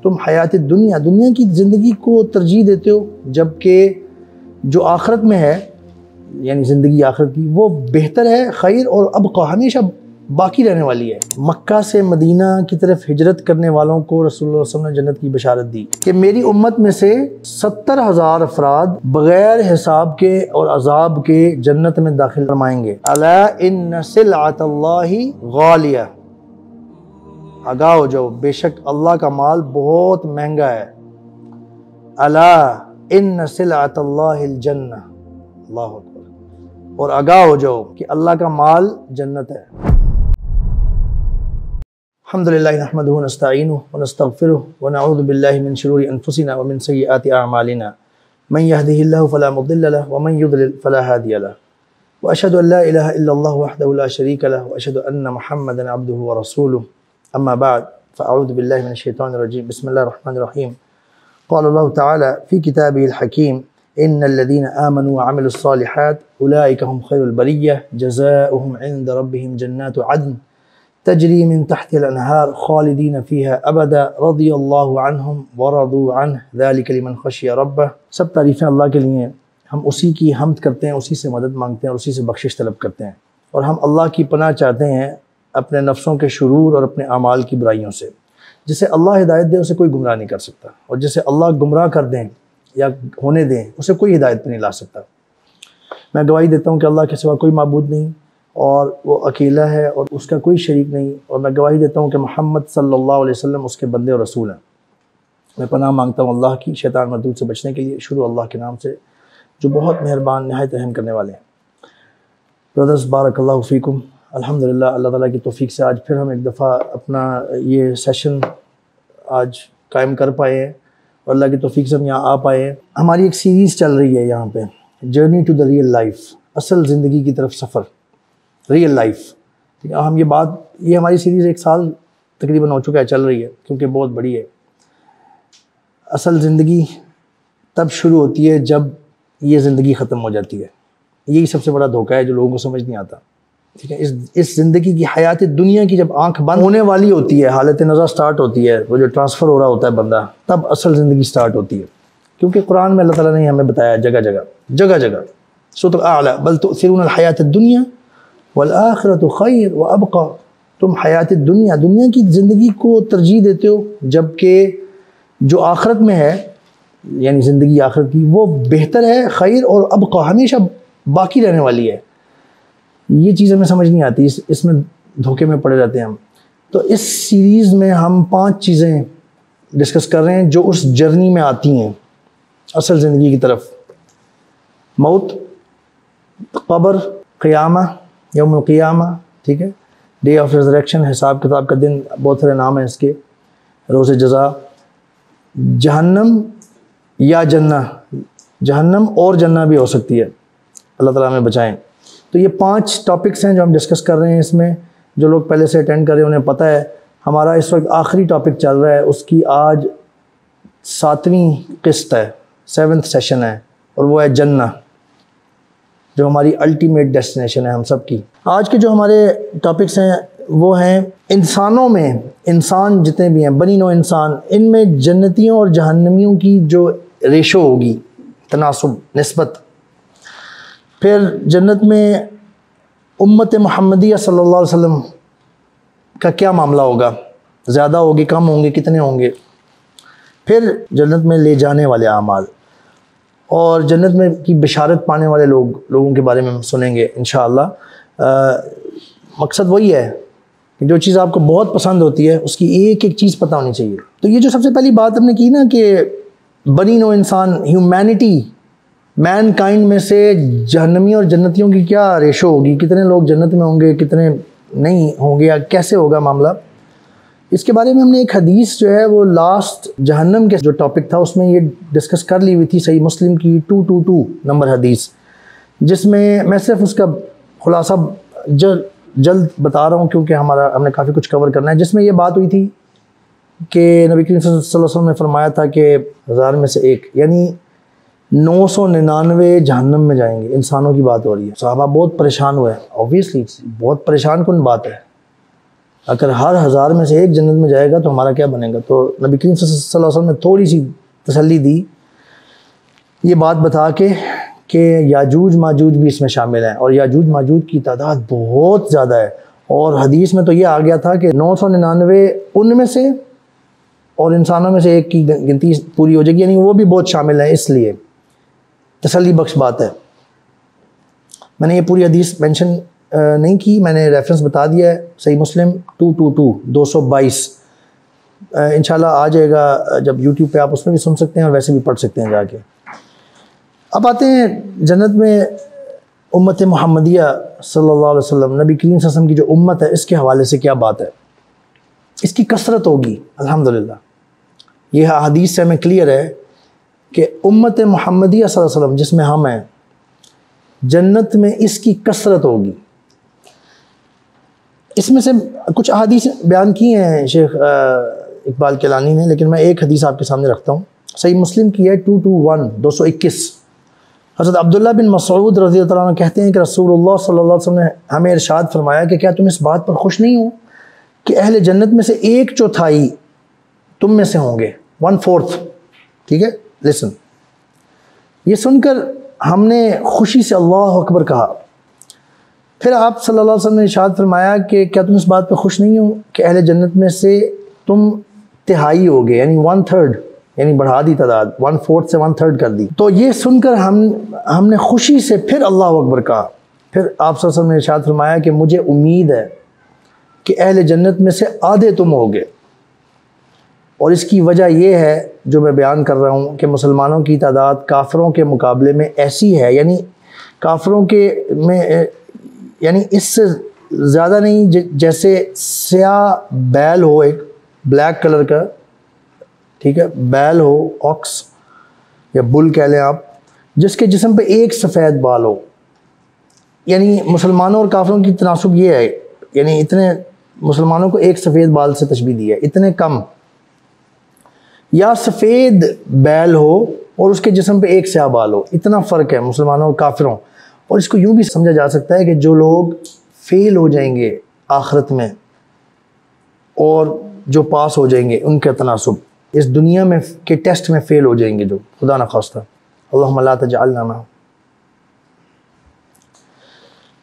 तुम हयात दुनिया, दुनिया की ज़िंदगी को तरजीह देते हो, जबकि जो आखिरत में है यानी ज़िंदगी आखिरत की वो बेहतर है, खैर और अबका, हमेशा बाकी रहने वाली है। मक्का से मदीना की तरफ हिजरत करने वालों को रसूलुल्लाह सल्लल्लाहु अलैहि वसल्लम ने जन्नत की बशारत दी कि मेरी उम्मत में से 70,000 अफराद बगैर हिसाब के और अजाब के जन्नत में दाखिल फरमाएंगे। अला इन्न सिलअतल्लाहि गालिया, आगाह हो जाओ, बेशक अल्लाह का माल बहुत महंगा है। अला इन्न सिलअतल्लाहिल जन्नह, अल्लाहु अकबर, और आगाह हो जाओ कि अल्लाह का माल जन्नत है। अल्हम्दुलिल्लाह नहमदुहु व नस्तईनुहु व नस्तगफिरुहु व नऊज़ु बिल्लाहि मिन शुरूरि अनफुसिना व मिन सय्यिआति अअमालिना मन यहदिहिल्लाहु फला मुदिल्ल लहु व मन युद्लिल फला हादिय लहु व अशहदु अल्ला इलाहा इल्लल्लाह वहदहु ला शरीका लहु व अशहदु अन्न मुहम्मदन अब्दुहु व रसूलुहु अम्मा बाद फ़अऊज़ु बिल्लाहि मिनश शैतानिर रजीम बिस्मिल्लाहिर रहमानिर रहीम क़ाल अल्लाहु तआला फ़ी किताबिहिल हकीम इन्नल्लज़ीना आमनू व अमिलुस्सालिहात उलाइका हुम खैरुल बरिय्यह जज़ाउहुम इन्द रब्बिहिम जन्नातु अदन तजरी मिन तहतिल अनहार खालिदीन फ़ीहा अबदा रज़ियल्लाहु अन्हुम व रदू अन्हु ज़ालिका लिमन खशिया रब्बह। सब तारीफ़ें अल्लाह के लिए, हम उसी की हम्द करते हैं, उसी से मदद मांगते हैं और उसी से बख्शिश तलब करते हैं, और हम अल्लाह की पनाह चाहते हैं अपने नफ्सों के शुरूर और अपने अमाल की बुराइयों से। जिसे अल्लाह हिदायत दे उसे कोई गुमराह नहीं कर सकता, और जिसे अल्लाह गुमराह कर दें या होने दें उसे कोई हिदायत पर नहीं ला सकता। मैं गवाही देता हूँ कि अल्लाह के सिवा कोई माबूद नहीं और वो अकेला है और उसका कोई शरीक नहीं, और मैं गवाही देता हूँ कि मोहम्मद सल्लल्लाहु अलैहि वसल्लम उसके बंदे और रसूल हैं। मैं पनाह मांगता हूँ अल्लाह की शैतान मरदूद से बचने के लिए। शुरू अल्लाह के नाम से जो बहुत मेहरबान नहायत रहम करने वाले हैं। ब्रदर्स, बारकल्लाहु फ़ीकुम। अल्हम्दुलिल्लाह, अल्लाह ताला की तौफ़ीक़ से आज फिर हम एक दफ़ा अपना ये सेशन आज कायम कर पाए हैं और अल्लाह की तौफ़ीक़ से हम यहाँ आ पाए हैं। हमारी एक सीरीज़ चल रही है यहाँ पे, journey to the real life, असल ज़िंदगी की तरफ सफ़र, रियल लाइफ। ठीक है, हम ये हमारी सीरीज़ 1 साल तकरीबन हो चुका है, चल रही है, क्योंकि बहुत बड़ी है। असल ज़िंदगी तब शुरू होती है जब ये ज़िंदगी ख़त्म हो जाती है। यही सबसे बड़ा धोखा है जो लोगों को समझ नहीं आता। ठीक है, इस ज़िंदगी की हयात दुनिया की जब आंख बंद होने वाली होती है, हालत नज़र स्टार्ट होती है, वो जो ट्रांसफ़र हो रहा होता है बंदा, तब असल ज़िंदगी स्टार्ट होती है। क्योंकि कुरान में अल्लाह ताला ने हमें बताया जगह जगह सूरह अल-अअला, बल तुअसिरूनल हयात दुनिया वल आखिरतु खैर व अबका, तुम हयात दुनिया, दुनिया की ज़िंदगी को तरजीह देते हो, जबकि जो आखिरत में है यानी ज़िंदगी आखिरत की वो बेहतर है, खैर और अबका, हमेशा बाकी रहने वाली है। ये चीज़ हमें समझ नहीं आती, इसमें धोखे में पड़े रहते हैं हम। तो इस सीरीज़ में हम 5 चीज़ें डिस्कस कर रहे हैं जो उस जर्नी में आती हैं असल ज़िंदगी की तरफ। मौत, क़ब्र, क़ियामा, यौमुल क़ियामा, ठीक है, डे ऑफ रिज़रेक्शन, हिसाब किताब का दिन, बहुत सारे नाम हैं इसके, रोज़े जज़ा, जहन्नम या जन्नह, जहन्नम और जन्नह भी हो सकती है, अल्लाह ताला हमें बचाएं। तो ये 5 टॉपिक्स हैं जो हम डिस्कस कर रहे हैं इसमें। जो लोग पहले से अटेंड कर रहे हैं उन्हें पता है हमारा इस वक्त आखिरी टॉपिक चल रहा है, उसकी आज 7वीं किस्त है, 7th सेशन है, और वो है जन्नह, जो हमारी अल्टीमेट डेस्टिनेशन है हम सब की। आज के जो हमारे टॉपिक्स हैं वो हैं इंसानों में, इंसान जितने भी हैं, बनी नौ इंसान, इनमें जन्नतियों और जहन्नमियों की जो रेशो होगी, तनासुब, निस्बत। फिर जन्नत में उम्मत मुहम्मदिया सल्लल्लाहु अलैहि वसल्लम का क्या मामला होगा, ज़्यादा होंगे, कम होंगे, कितने होंगे। फिर जन्नत में ले जाने वाले आमाल और जन्नत में की बिशारत पाने वाले लोगों के बारे में हम सुनेंगे इंशाअल्लाह। मकसद वही है कि जो चीज़ आपको बहुत पसंद होती है उसकी एक एक चीज़ पता होनी चाहिए। तो ये जो सबसे पहली बात हमने की ना कि बनी नो इंसान, ह्यूमैनिटी, मैन काइंड में से जहन्नमी और जन्नतियों की क्या रेशो होगी, कितने लोग जन्नत में होंगे, कितने नहीं होंगे, या कैसे होगा मामला, इसके बारे में हमने एक हदीस जो है वो लास्ट जहन्नम के जो टॉपिक था उसमें ये डिस्कस कर ली हुई थी, सही मुस्लिम की 222 नंबर हदीस, जिसमें मैं सिर्फ उसका खुलासा जल्द बता रहा हूँ क्योंकि हमने काफ़ी कुछ कवर करना है। जिसमें ये बात हुई थी कि नबी करीम सल्लल्लाहु अलैहि वसल्लम ने फरमाया था कि 1000 में से एक, यानी 999 जहन्नम में जाएंगे। इंसानों की बात हो रही है। सहाबा बहुत परेशान हुए, ऑब्वियसली बहुत परेशान कुन बात है। अगर हर 1000 में से एक जन्नत में जाएगा तो हमारा क्या बनेगा। तो नबी करीम सल्लल्लाहु अलैहि वसल्लम ने थोड़ी सी तसल्ली दी ये बात बता के कि याजूज माजूज भी इसमें शामिल हैं और याजूज माजूज की तादाद बहुत ज़्यादा है। और हदीस में तो ये आ गया था कि 999 उनमें से और इंसानों में से एक की गिनती पूरी हो जाएगी, यानी वो भी बहुत शामिल है। इसलिए तसल्ली बख्श बात है। मैंने ये पूरी हदीस मेंशन नहीं की, मैंने रेफरेंस बता दिया है। सही मुस्लिम 222 इंशाल्लाह आ जाएगा जब यूट्यूब पे, आप उसमें भी सुन सकते हैं और वैसे भी पढ़ सकते हैं जाके। अब आते हैं जन्नत में उम्मत मुहम्मदिया सल्लल्लाहु अलैहि वसल्लम, नबी करीम सल्लल्लाहु अलैहि वसल्लम की जो उम्मत है इसके हवाले से क्या बात है। इसकी कसरत होगी अल्हम्दुलिल्लाह। यह हदीस से हमें क्लियर है कि उम्मत मुहम्मदिया सल्लल्लाहु अलैहि वसल्लम जिसमें हम हैं, जन्नत में इसकी कसरत होगी। इसमें से कुछ हदीस बयान की हैं शेख इकबाल किलानी ने, लेकिन मैं एक हदीस आपके सामने रखता हूँ। सही मुस्लिम की है 221 हज़रत अब्दुल्ला बिन मसऊद रज़ी अल्लाह अन्हु कहते हैं कि रसूलुल्लाह सल्लल्लाहु अलैहि वसल्लम ने हमें इरशाद फरमाया कि क्या तुम इस बात पर खुश नहीं हो कि अहले जन्नत में से 1/4 तुम में से होंगे, 1/4। ठीक है, लिसन। ये सुनकर हमने खुशी से अल्लाह अकबर कहा। फिर आप सल्लल्लाहु अलैहि वसल्लम ने इरशाद फरमाया कि क्या तुम इस बात पर खुश नहीं हो कि अहले जन्नत में से तुम 1/3 होगे, यानी 1/3, यानी बढ़ा दी तादाद, 1/4 से 1/3 कर दी। तो ये सुनकर हमने खुशी से फिर अल्लाह अकबर कहा। फिर आप सल्लल्लाहु अलैहि वसल्लम ने इरशाद फरमाया कि मुझे उम्मीद है कि अहले जन्नत में से आधे तुम होगे। और इसकी वजह यह है जो मैं बयान कर रहा हूँ कि मुसलमानों की तादाद काफिरों के मुकाबले में ऐसी है, यानी काफिरों के में यानी इससे ज़्यादा नहीं, जैसे स्याह बैल हो, एक ब्लैक कलर का, ठीक है, बैल हो, ऑक्स या बुल कह लें आप, जिसके जिस्म पे एक सफ़ेद बाल हो। यानी मुसलमानों और काफिरों की तनासुब ये है, यानी इतने मुसलमानों को एक सफ़ेद बाल से तशबीह दी है, इतने कम, या सफ़ेद बैल हो और उसके जिस्म पे एक स्याह बाल हो। इतना फ़र्क है मुसलमानों और काफिरों। और इसको यूँ भी समझा जा सकता है कि जो लोग फेल हो जाएंगे आखिरत में और जो पास हो जाएंगे, उनका तनासुब इस दुनिया में के टेस्ट में फेल हो जाएंगे, जो खुदा न खास्ता, अल्लाहुम्मा ला तजअलना माहुम।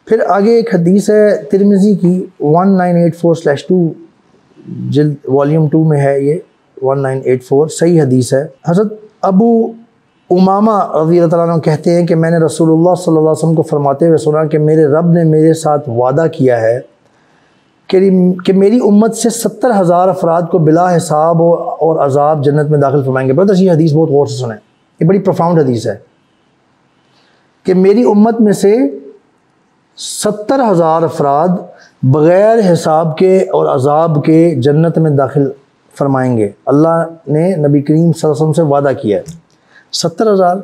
फिर आगे एक हदीस है तिरमिज़ी की 1984/2 जिल्द वॉल्यूम 2 में है, ये 1984 सही हदीस है। हज़रत अबू उमामा रज़ी अल्लाह अन्हु कहते हैं कि मैंने रसूलुल्लाह सल्लल्लाहु अलैहि वसल्लम को फरमाते हुए सुना कि मेरे रब ने मेरे साथ वादा किया है कि मेरी उम्मत से 70,000 अफराद को बिला हिसाब और अजाब जन्नत में दाखिल फरमाएंगे। ब्रदर्स, ये हदीस बहुत गौर से सुने, ये बड़ी प्रोफाउंड हदीस है कि मेरी उम्मत में से 70,000 अफराद बग़ैर हिसाब के और अजाब के जन्नत में दाखिल फरमाएंगे। अल्लाह ने नबी करीम सल्लल्लाहु अलैहि वसल्लम से वादा किया है। 70,000,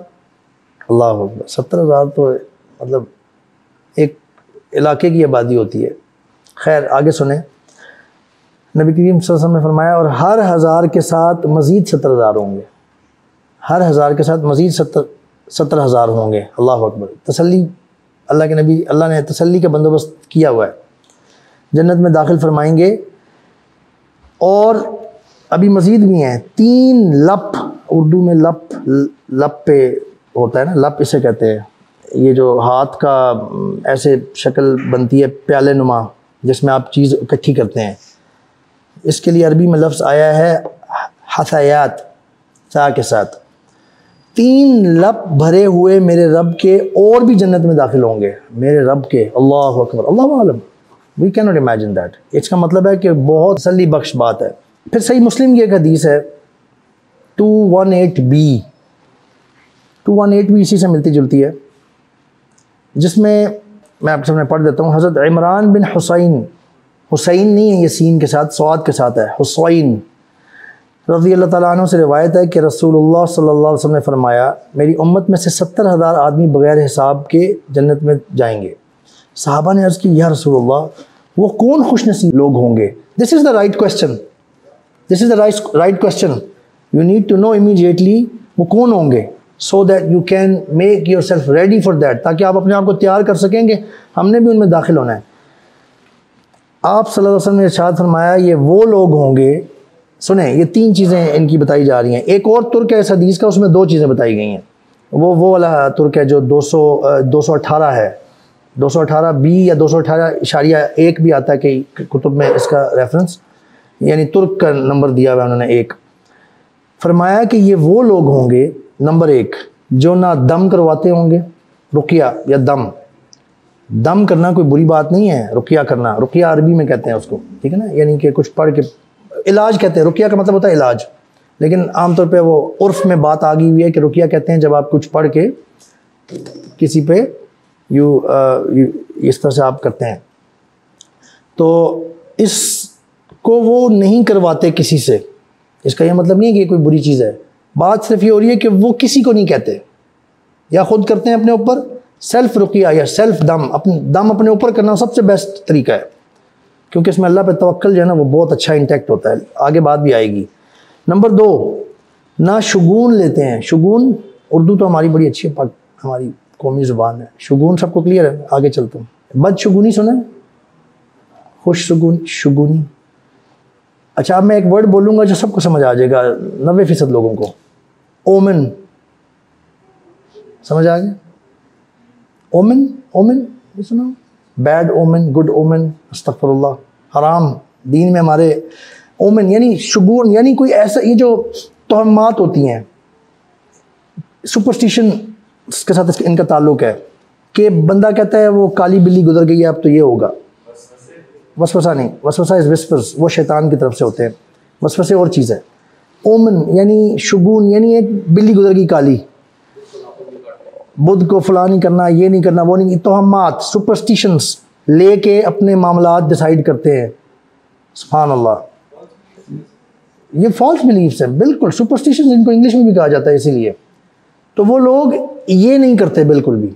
अल्लाह अकबर, 70,000 तो मतलब एक इलाके की आबादी होती है। खैर आगे सुने, नबी करीम सल्लल्लाहु अलैहि वसल्लम ने फरमाया और हर 1000 के साथ मज़ीद 70,000 होंगे, हर 1000 के साथ मज़ीद 70,000 होंगे। अल्लाह अकबर। तसल्ली, अल्लाह के नबी, अल्लाह ने तसल्ली का बंदोबस्त किया हुआ है, जन्नत में दाखिल फरमाएंगे। और अभी मज़ीद भी हैं 3 लप, उर्दू में लप पे होता है ना, लप इसे कहते हैं, ये जो हाथ का ऐसे शक्ल बनती है प्याले नुमा जिसमें आप चीज़ इकट्ठी करते हैं, इसके लिए अरबी में लफ्ज़ आया है हथायात, सा के साथ। 3 लप भरे हुए मेरे रब के और भी जन्नत में दाखिल होंगे, मेरे रब के। अल्लाह अकबर, अल्लाह आलम, we cannot imagine that. इसका मतलब है कि बहुत तसल्ली बख्श बात है। फिर सही मुस्लिम की एक हदीस है 218b इसी से मिलती जुलती है, जिसमें मैं आपके सामने पढ़ देता हूँ। हज़रत इमरान बिन हुसैन, हुसैन नहीं है ये सीन के साथ, स्वाद के साथ है, हुसैन रज़ी अल्लाह तआला अन्हु से रिवायत है कि रसूलुल्लाह सल्लल्लाहु अलैहि वसल्लम ने फरमाया मेरी उम्मत में से 70,000 आदमी बग़ैर हिसाब के जन्नत में जाएंगे। सहाबा ने अर्ज़ की या रसूलुल्लाह, वो कौन खुशनसीब लोग होंगे? This is the right question, this is the right question. You need to know immediately वो कौन होंगे, so that you can make yourself ready for that, ताकि आप अपने आप को तैयार कर सकेंगे हमने भी उनमें दाखिल होना है। आप सल्लल्लाहु अलैहि वसल्लम ने इरशाद फरमाया ये वो लोग होंगे, सुने ये 3 चीज़ें इनकी बताई जा रही हैं। एक और तुर्क है इस हदीस का, उसमें 2 चीज़ें बताई गई हैं। वो वाला तुर्क है जो 218 है, 218 बी या 218.1 भी आता है कि कुतुब में इसका रेफरेंस, यानी तुर्क का नंबर दिया हुआ है उन्होंने 1। फरमाया कि ये वो लोग होंगे, नंबर 1, जो ना दम करवाते होंगे, रुकिया या दम करना कोई बुरी बात नहीं है, रुकिया करना, रुकिया अरबी में कहते हैं उसको, ठीक है ना, यानी कि कुछ पढ़ के इलाज कहते हैं। रुकिया का मतलब होता है इलाज, लेकिन आमतौर पे वो उर्फ में बात आ गई हुई है कि रुकिया कहते हैं जब आप कुछ पढ़ के किसी पे इस तरह से आप करते हैं। तो इसको वो नहीं करवाते किसी से, इसका यह मतलब नहीं है कि ये कोई बुरी चीज़ है। बात सिर्फ ये हो रही है कि वो किसी को नहीं कहते या खुद करते हैं अपने ऊपर। सेल्फ रुकिया या सेल्फ दम, अपने ऊपर करना सबसे बेस्ट तरीका है, क्योंकि इसमें अल्लाह पे तवक्कल जो है ना वो बहुत अच्छा इंटैक्ट होता है। आगे बात भी आएगी। नंबर 2, ना शुगून लेते हैं। शुगून उर्दू तो हमारी बड़ी अच्छी है, हमारी कौमी ज़ुबान है। शुगून सबको क्लियर है? आगे चलता हूँ। बदशुगूनी सुना है? खुश शुगून, शुगूनी। अच्छा, अब मैं एक वर्ड बोलूँगा जो सबको समझ आ जाएगा, 90% लोगों को। ओमन, समझ आ गया? ओमन, ओमन ये सुना? बैड ओमन, गुड ओमन, अस्तगफिरुल्लाह, हराम। दीन में हमारे ओमन यानी शुगून, यानी कोई ऐसा, ये जो तोहमात होती हैं, सुपरस्टिशन के साथ इनका ताल्लुक है कि बंदा कहता है वो काली बिल्ली गुजर गई है, अब तो ये होगा। वसवसा नहीं, वसवसा इज विस्पर्स, वो शैतान की तरफ से होते हैं। वसवसे और चीज़ है। ओमन यानी शुगून, यानी एक बिल्ली गुजर गई काली, बुध को फला नहीं करना, ये नहीं करना, वो नहीं, तोहमात, सुपरस्टिशंस लेके अपने मामलात डिसाइड करते हैं। सुभान अल्लाह, ये फॉल्स बिलीफ्स हैं बिल्कुल। सुपरस्टिशंस इनको इंग्लिश में भी कहा जाता है इसीलिए। तो वो लोग ये नहीं करते बिल्कुल भी।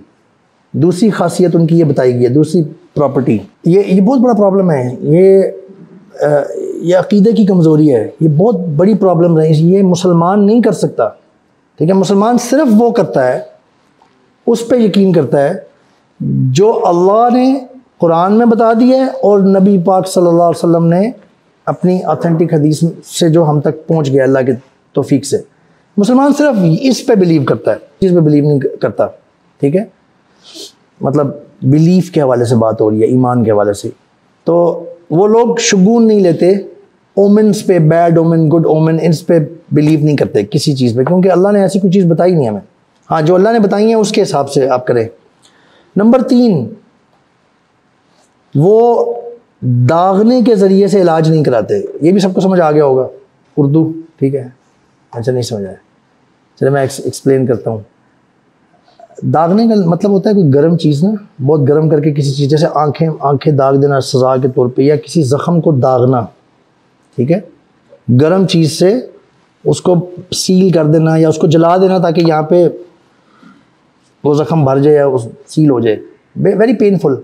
दूसरी खासियत उनकी ये बताई गई है, दूसरी प्रॉपर्टी, ये बहुत बड़ा प्रॉब्लम है। ये अकीदे की कमज़ोरी है, ये बहुत बड़ी प्रॉब्लम है। ये मुसलमान नहीं कर सकता, ठीक है। मुसलमान सिर्फ वो करता है, उस पर यकीन करता है जो अल्लाह ने कुरान में बता दिया है और नबी पाक सल्लल्लाहु अलैहि वसल्लम ने अपनी ऑथेंटिक हदीस से जो हम तक पहुंच गया अल्लाह के तौफीक से। मुसलमान सिर्फ इस पे बिलीव करता है, चीज़ पे बिलीव नहीं करता, ठीक है। मतलब बिलीफ के हवाले से बात हो रही है, ईमान के हवाले से। तो वो लोग शुगून नहीं लेते, ओमेंस पे, बैड ओमेन, गुड ओमेन, इस पे बिलीव नहीं करते किसी चीज़ पे, क्योंकि अल्लाह ने ऐसी कोई चीज़ बताई नहीं हमें। हाँ, जो अल्लाह ने बताई है उसके हिसाब से आप करें। नंबर 3, वो दागने के ज़रिए से इलाज नहीं कराते। ये भी सबको समझ आ गया होगा, उर्दू, ठीक है। अच्छा, नहीं समझ आया, चलो मैं एक्सप्लेन करता हूँ। दागने का मतलब होता है कोई गर्म चीज़ ना, बहुत गर्म करके किसी चीज़, जैसे आंखें दाग देना सज़ा के तौर पे, या किसी ज़ख़म को दागना, ठीक है। गर्म चीज़ से उसको सील कर देना या उसको जला देना ताकि यहाँ पे वो ज़ख़म भर जाए या उस सील हो जाए, वेरी पेनफुल।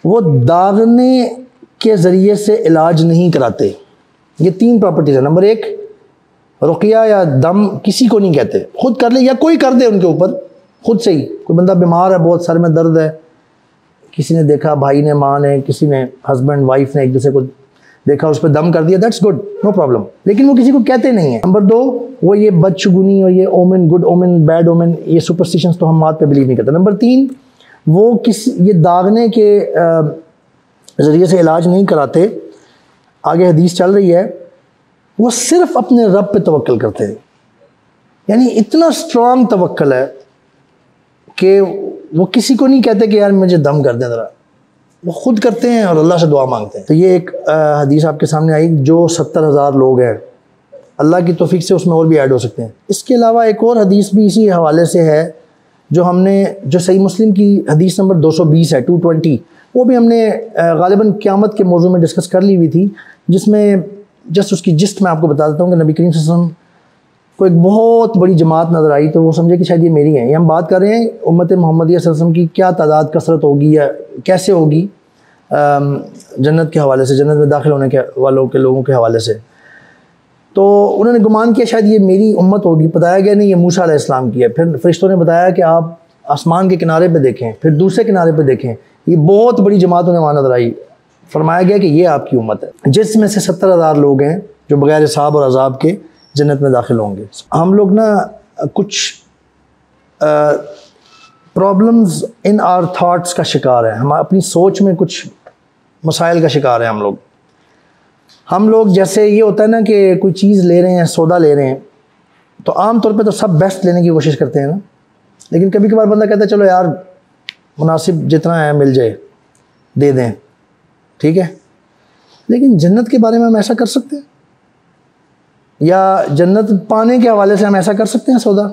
वो दागने के ज़रिए से इलाज नहीं कराते। ये 3 प्रॉपर्टीज़ है। नंबर 1, रुकिया या दम किसी को नहीं कहते, खुद कर ले या कोई कर दे उनके ऊपर खुद से ही। कोई बंदा बीमार है, बहुत सर में दर्द है, किसी ने देखा, भाई ने, माँ ने, किसी ने, हस्बैंड वाइफ ने एक दूसरे को देखा, उस पर दम कर दिया, दैट्स गुड, नो प्रॉब्लम, लेकिन वो किसी को कहते नहीं है। नंबर 2, वो ये बदशुगुनी और ये omen, good omen, bad omen, ये सुपरस्टिशंस तो हम बात पे बिलीव नहीं करते। नंबर 3, वो ये दागने के ज़रिए से इलाज नहीं कराते। आगे हदीस चल रही है, वो सिर्फ अपने रब पे तवक्कल करते हैं, यानी इतना स्ट्रांग तवक्कल है कि वो किसी को नहीं कहते कि यार मुझे दम कर दें ज़रा, वो खुद करते हैं और अल्लाह से दुआ मांगते हैं। तो ये एक हदीस आपके सामने आई जो 70,000 लोग हैं, अल्लाह की तौफीक से उसमें और भी ऐड हो सकते हैं। इसके अलावा एक और हदीस भी इसी हवाले से है जो सही मुस्लिम की हदीस नंबर 220 है, 220, वो भी हमने गालिबन क़यामत के मौजू में डिस्कस कर ली हुई थी, जिसमें जस्ट उसकी जिस्ट मैं आपको बता देता हूँ कि नबी करीम सल्लल्लाहु अलैहि वसल्लम को एक बहुत बड़ी जमात नज़र आई, तो वो समझे कि शायद ये मेरी है। ये हम बात कर रहे हैं उम्मत मोहम्मदिया सल्लल्लाहु अलैहि वसल्लम की क्या तादाद, कसरत होगी या कैसे होगी जन्नत के हवाले से, जन्नत में दाखिल होने के लोगों के हवाले से। तो उन्होंने गुमान किया शायद ये मेरी उम्मत होगी, बताया गया नहीं ये मूसा अलैहिस्सलाम की है। फिर फरिश्तों ने बताया कि आप आसमान के किनारे पे देखें, फिर दूसरे किनारे पे देखें, ये बहुत बड़ी जमात उन्हें वहाँ नज़र आई। फरमाया गया कि ये आपकी उम्मत है जिसमें से 70,000 लोग हैं जो बगैर हिसाब और अजाब के जन्नत में दाखिल होंगे। हम लोग ना कुछ प्रॉब्लम्स इन आवर थाट्स का शिकार है, हम अपनी सोच में कुछ मसाइल का शिकार है। हम लोग जैसे ये होता है ना कि कोई चीज़ ले रहे हैं, सौदा ले रहे हैं, तो आम तौर पे तो सब बेस्ट लेने की कोशिश करते हैं ना, लेकिन कभी कभार बंदा कहता है चलो यार मुनासिब जितना है मिल जाए, दे दें, ठीक है। लेकिन जन्नत के बारे में हम ऐसा कर सकते हैं, या जन्नत पाने के हवाले से हम ऐसा कर सकते हैं सौदा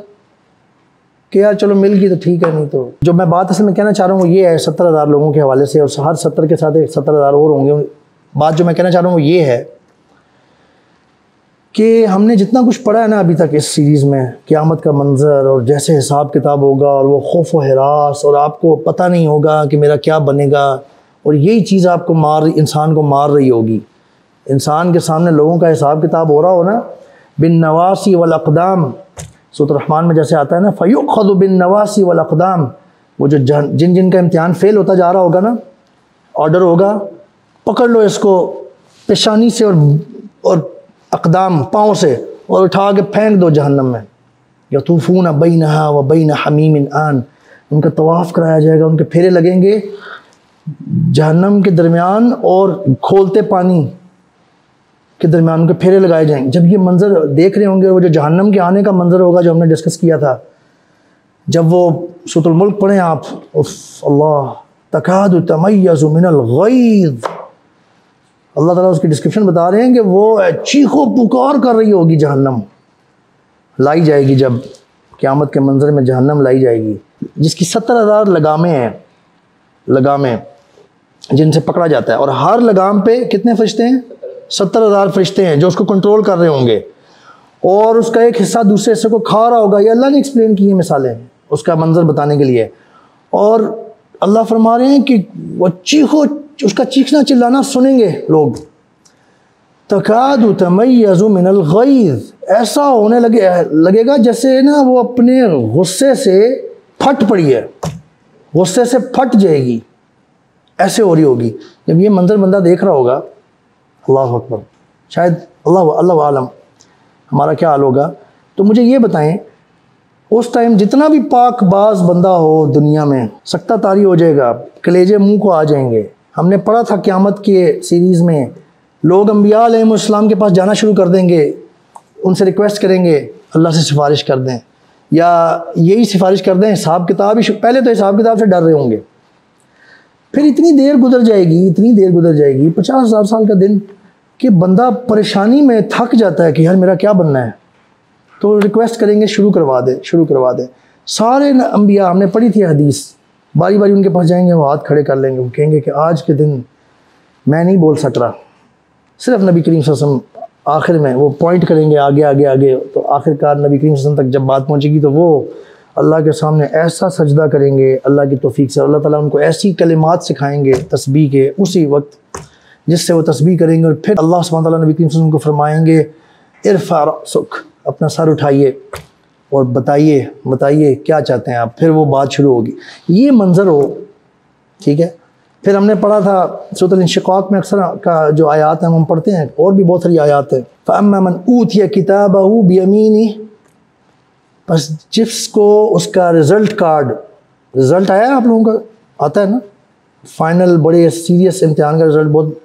कि यार चलो मिल गई तो ठीक है, नहीं तो। जो मैं बात असल में कहना चाह रहा हूँ वो ये है 70,000 लोगों के हवाले से, और हर 70 के साथ 70,000 और होंगे। बात जो मैं कहना चाह रहा हूँ वो ये है कि हमने जितना कुछ पढ़ा है ना अभी तक इस सीरीज़ में, क़यामत का मंज़र और जैसे हिसाब किताब होगा और वो खौफ व हिरास, और आपको पता नहीं होगा कि मेरा क्या बनेगा, और यही चीज़ आपको इंसान को मार रही होगी। इंसान के सामने लोगों का हिसाब किताब हो रहा हो ना, बिन नवासी वल अक़दाम, सूरह रहमान में जैसे आता है ना, फ़युख़ज़ु बिन नवासी वल अक़दाम, वो जो जिन का इम्तिहान फ़ेल होता जा रहा होगा ना, ऑर्डर होगा पकड़ लो इसको पेशानी से और अक़दाम पाँव से, और उठा के फेंक दो जहन्नम में। यतूफ़ून बैनहा व बैन हमीमिन आन, उनका तवाफ़ कराया जाएगा, उनके फेरे लगेंगे जहन्नम के दरमियान और खोलते पानी के दरमियान, उनके फेरे लगाए जाएंगे। जब ये मंज़र देख रहे होंगे, वो जो जहन्नम के आने का मंज़र होगा जो हमने डिस्कस किया था, जब वो सूरह मुल्क पढ़ें आप, अल्लाह तकादु तमय्यज़ु मिनल गैज़, अल्लाह ताला उसकी डिस्क्रिप्शन बता रहे हैं कि वो चीखो पुकार कर रही होगी। जहन्नम लाई जाएगी, जब क़यामत के मंज़र में जहन्नम लाई जाएगी, जिसकी 70,000 लगामें जिनसे पकड़ा जाता है, और हर लगाम पे कितने फरिश्ते हैं? 70,000 फरिश्ते हैं जो उसको कंट्रोल कर रहे होंगे, और उसका एक हिस्सा दूसरे हिस्से को खा रहा होगा। ये अल्लाह ने एक्सप्लेन की है मिसालें उसका मंज़र बताने के लिए। और अल्लाह फरमा रहे हैं कि वो चीखो, उसका चीखना चिल्लाना सुनेंगे लोग। तकादु तमय्यज़ु मिनल गैज़, ऐसा होने लगेगा जैसे ना वो अपने गुस्से से फट पड़ी है, गुस्से से फट जाएगी, ऐसे हो रही होगी। जब ये मंज़र बंदा देख रहा होगा, अल्लाह अकबर, शायद अल्लाह आलम हमारा क्या हाल होगा। तो मुझे ये बताएं, उस टाइम जितना भी पाक बाज बंदा हो दुनिया में, सकता तारी हो जाएगा, कलेजे मुंह को आ जाएंगे। हमने पढ़ा था क़यामत के सीरीज़ में, लोग अंबिया अलैहिमुस्सलाम के पास जाना शुरू कर देंगे, उनसे रिक्वेस्ट करेंगे अल्लाह से सिफारिश कर दें, या यही सिफारिश कर दें हिसाब किताब ही, पहले तो हिसाब किताब से डर रहे होंगे, फिर इतनी देर गुजर जाएगी 50,000 साल का दिन, कि बंदा परेशानी में थक जाता है कि यार मेरा क्या बनना है, तो रिक्वेस्ट करेंगे शुरू करवा दे। सारे अंबिया, हमने पढ़ी थी हदीस, बारी बारी उनके पास जाएंगे, वो हाथ खड़े कर लेंगे, वो कहेंगे कि आज के दिन मैं नहीं बोल सक रहा। सिर्फ नबी करीम सल्लल्लाहु अलैहि वसल्लम आखिर में वो पॉइंट करेंगे आगे, तो आखिरकार नबी करीम सल्लल्लाहु अलैहि वसल्लम तक जब बात पहुँचेगी तो वो अल्लाह के सामने ऐसा सजदा करेंगे अल्लाह की तौफीक से। अल्लाह ताला उनको ऐसी कलिमात सिखाएंगे तस्बीह के उसी वक्त, जिससे वो तस्बीह करेंगे, और फिर अल्लाह सुब्हानहू व तआला नबी करीम सल्लल्लाहु अलैहि वसल्लम को फरमाएंगे, इरफ़ा रअसक, अपना सर उठाइए और बताइए क्या चाहते हैं आप। फिर वो बात शुरू होगी, ये मंज़र हो, ठीक है। फिर हमने पढ़ा था सूरह इंशिक़ाक़ में, अक्सर का जो आयात हैं हम पढ़ते हैं, और भी बहुत सारी आयात हैं। फ़अम्मा मन ऊतिया किताबहू बियमीनिही, बस जिसको उसका रिज़ल्ट आया है, आप लोगों का आता है ना, फाइनल बड़े सीरियस इम्तिहान का रिज़ल्ट, बहुत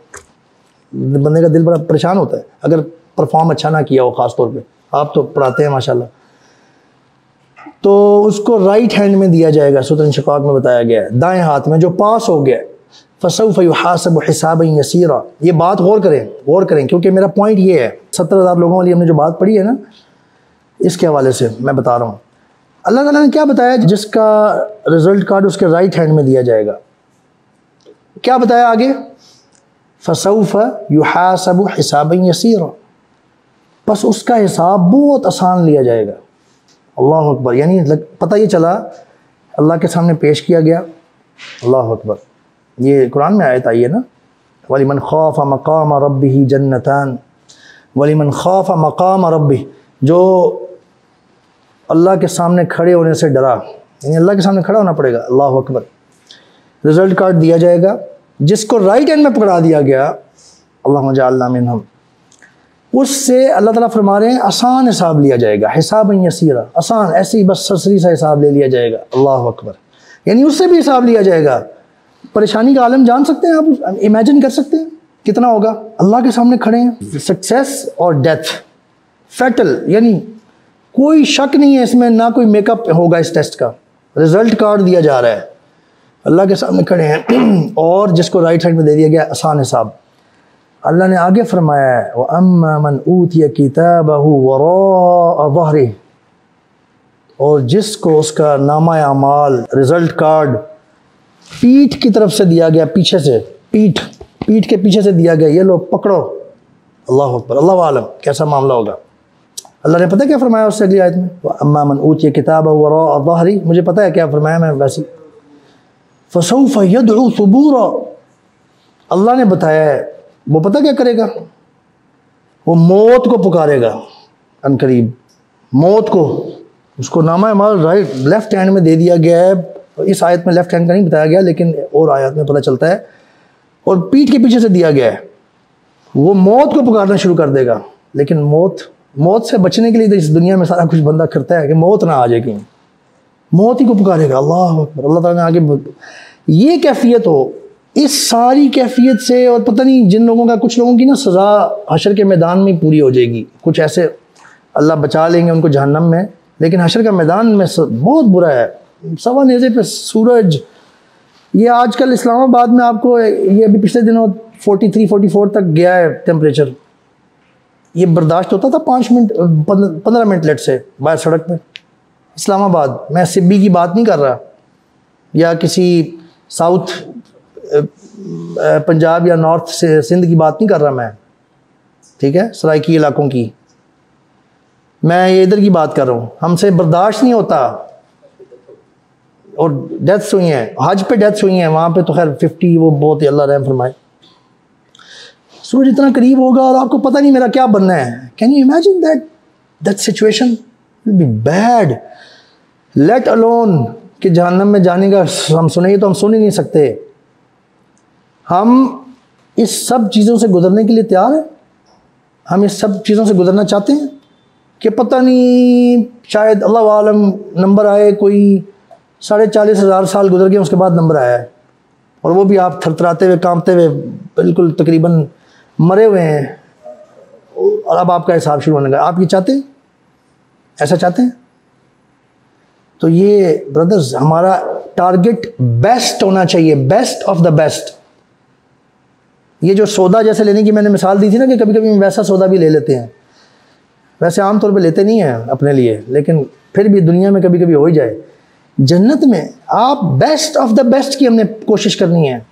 बंदे का दिल बड़ा परेशान होता है अगर परफॉर्म अच्छा ना किया हो, ख़ास तौर पे आप तो पढ़ाते हैं माशाल्लाह। तो उसको राइट हैंड में दिया जाएगा, सूरह इंशिक़ाक़ में बताया गया है, दाएं हाथ में, जो पास हो गया। फ़सौफ़ युहासबु हिसाबन यसीरा, ये बात गौर करें क्योंकि मेरा पॉइंट ये है, 70,000 लोगों वाली हमने जो बात पढ़ी है ना, इसके हवाले से मैं बता रहा हूँ। अल्लाह ताला ने क्या बताया, जिसका रिज़ल्ट कार्ड उसके राइट हैंड में दिया जाएगा। क्या बताया आगे, फ़सौफ़ युहासबु हिसाबन यसीरा, बस उसका हिसाब बहुत आसान लिया जाएगा। अल्लाह अकबर, यानी पता ये चला अल्लाह के सामने पेश किया गया। अल्लाह अकबर, ये कुरान में आयत आई है ना, वलिमन खाफ़ मक़ाम रब्बिही जन्नतान, वलिमन खाफ़ मक़ाम रब्बिही, जो अल्लाह के सामने खड़े होने से डरा, यानी अल्लाह के सामने खड़ा होना पड़ेगा। अल्लाह अकबर, रिज़ल्ट कार्ड दिया जाएगा, जिसको राइट हैंड में पकड़ा दिया गया, अल्लाहुम्मा जअलना मिनहुम, उससे अल्लाह ताला फरमा रहे हैं आसान हिसाब लिया जाएगा, हिसाबन यसीरा, आसान, ऐसे ही बस सरसरी सा हिसाब ले लिया जाएगा। अल्लाह अकबर, यानी उससे भी हिसाब लिया जाएगा। परेशानी का आलम जान सकते हैं आप, इमेजिन कर सकते हैं कितना होगा। अल्लाह के सामने खड़े हैं, सक्सेस और डेथ फैटल, यानी कोई शक नहीं है इसमें, ना कोई मेकअप होगा इस टेस्ट का, रिजल्ट कार्ड दिया जा रहा है, अल्लाह के सामने खड़े हैं और जिसको राइट हैंड में दे दिया गया आसान हिसाब। अल्लाह ने आगे फरमाया है व अम्मा मन ऊतिया किताबहु वराअ ज़हरिही, और जिसको उसका नामा अमाल रिजल्ट कार्ड पीठ की तरफ से दिया गया, पीछे से, पीठ के पीछे से दिया गया, ये लो पकड़ो। अल्लाह अकबर, अल्लाह आलम कैसा मामला होगा। अल्लाह ने पता क्या फरमाया उससे अगली आयत में, व अम्मा मन ऊतिया किताबहु वराअ ज़हरिही, मुझे पता है क्या फरमाया, मैं वैसी फसौफ यदउ सुबूरा, अल्लाह ने बताया है वो पता क्या करेगा, वो मौत को पुकारेगा अनकरीब, मौत को। उसको नामा अमाल राइट लेफ्ट हैंड में दे दिया गया है, इस आयत में लेफ्ट हैंड का नहीं बताया गया लेकिन और आयत में पता चलता है, और पीठ के पीछे से दिया गया है। वो मौत को पुकारना शुरू कर देगा, लेकिन मौत से बचने के लिए तो इस दुनिया में सारा कुछ बंदा करता है कि मौत ना आ जाए कहीं, मौत ही को पुकारेगा। अल्लाह अकबर, अल्लाह ताला ने आगे ये कैफियत हो, इस सारी कैफियत से, और पता नहीं जिन लोगों का, कुछ लोगों की ना सज़ा हशर के मैदान में पूरी हो जाएगी, कुछ ऐसे अल्लाह बचा लेंगे उनको जहन्नम में, लेकिन हशर का मैदान में बहुत बुरा है। सवा नेज़े पे सूरज, ये आजकल इस्लामाबाद में आपको ये अभी पिछले दिनों 43-44 तक गया है टेम्परेचर, ये बर्दाश्त होता था 5 मिनट 15 मिनट लेट से बाहर सड़क पे इस्लामाबाद। मैं सिब्बी की बात नहीं कर रहा या किसी साउथ पंजाब या नॉर्थ से सिंध की बात नहीं कर रहा मैं, ठीक है, सराइकी इलाकों की, मैं ये इधर की बात कर रहा हूँ। हमसे बर्दाश्त नहीं होता, और डेथ्स हुई हैं, हज पे डेथ्स हुई हैं, वहाँ पे तो खैर 50, वो बहुत ही अल्लाह रहम फरमाए। सूरज इतना करीब होगा और आपको पता नहीं मेरा क्या बनना है। Can you imagine that situation will be bad, let alone कि जहन्नम में जाने का हम सुनेंगे तो हम सुन ही नहीं सकते। हम इस सब चीज़ों से गुजरने के लिए तैयार हैं, हम इस सब चीज़ों से गुजरना चाहते हैं कि पता नहीं शायद अल्लाह आलम नंबर आए, कोई 40,500 साल गुजर गए उसके बाद नंबर आया है, और वो भी आप थरथराते हुए, कांपते हुए, बिल्कुल तकरीबन मरे हुए हैं, और अब आपका हिसाब शुरू होने का। आप ये चाहते हैं, ऐसा चाहते हैं? तो ये ब्रदर्स हमारा टारगेट बेस्ट होना चाहिए, बेस्ट ऑफ द बेस्ट। ये जो सौदा जैसे लेने की मैंने मिसाल दी थी ना, कि कभी कभी वैसा सौदा भी ले लेते हैं, वैसे आम तौर पे लेते नहीं हैं अपने लिए, लेकिन फिर भी दुनिया में कभी कभी हो ही जाए। जन्नत में आप बेस्ट ऑफ द बेस्ट की हमने कोशिश करनी है।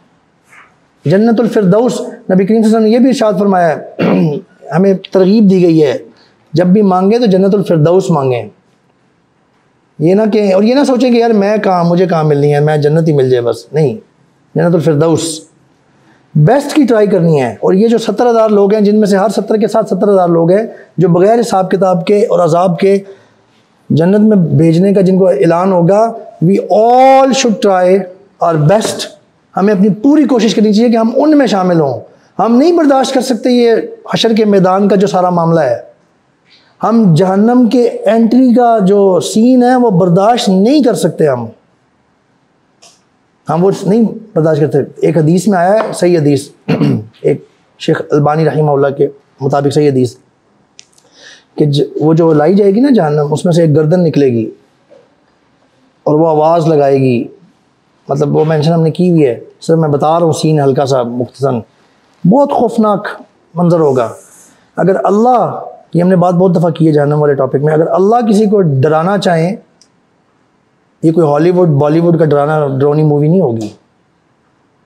जन्नतुल फिरदौस, नबी करीम सल्लल्लाहु अलैहि वसल्लम ने ये भी इरशाद फरमाया है, हमें तरगीब दी गई है, जब भी मांगे तो जन्नतुल फिरदौस मांगें। ये ना कि, और ये ना सोचें कि यार मैं कहाँ, मुझे कहाँ मिलनी है, मैं जन्नत ही मिल जाए बस, नहीं, जन्नतुल फिरदौस बेस्ट की ट्राई करनी है। और ये जो 70,000 लोग हैं, जिनमें से हर 70 के साथ 70,000 लोग हैं जो बगैर हिसाब किताब के और अजाब के जन्नत में भेजने का जिनको ऐलान होगा, we all should try our best. हमें अपनी पूरी कोशिश करनी चाहिए कि हम उनमें शामिल हों। हम नहीं बर्दाश्त कर सकते ये हशर के मैदान का जो सारा मामला है, हम जहन्नम के एंट्री का जो सीन है वो बर्दाश्त नहीं कर सकते। हम वो नहीं बर्दाश्त करते। एक हदीस में आया है, सही हदीस, एक शेख अलबानी रहमहुल्लाह के मुताबिक सही हदीस, कि वो जो लाई जाएगी ना जहन्नम, उसमें से एक गर्दन निकलेगी और वो आवाज़ लगाएगी। मतलब वो मेंशन हमने की हुई है, सिर्फ मैं बता रहा हूँ सीन हल्का सा मुख्तसन। बहुत खौफनाक मंजर होगा। अगर अल्लाह, ये हमने बात बहुत दफ़ा की है जहन्नम वाले टॉपिक में, अगर अल्लाह किसी को डराना चाहें, ये कोई हॉलीवुड बॉलीवुड का डरावनी मूवी नहीं होगी,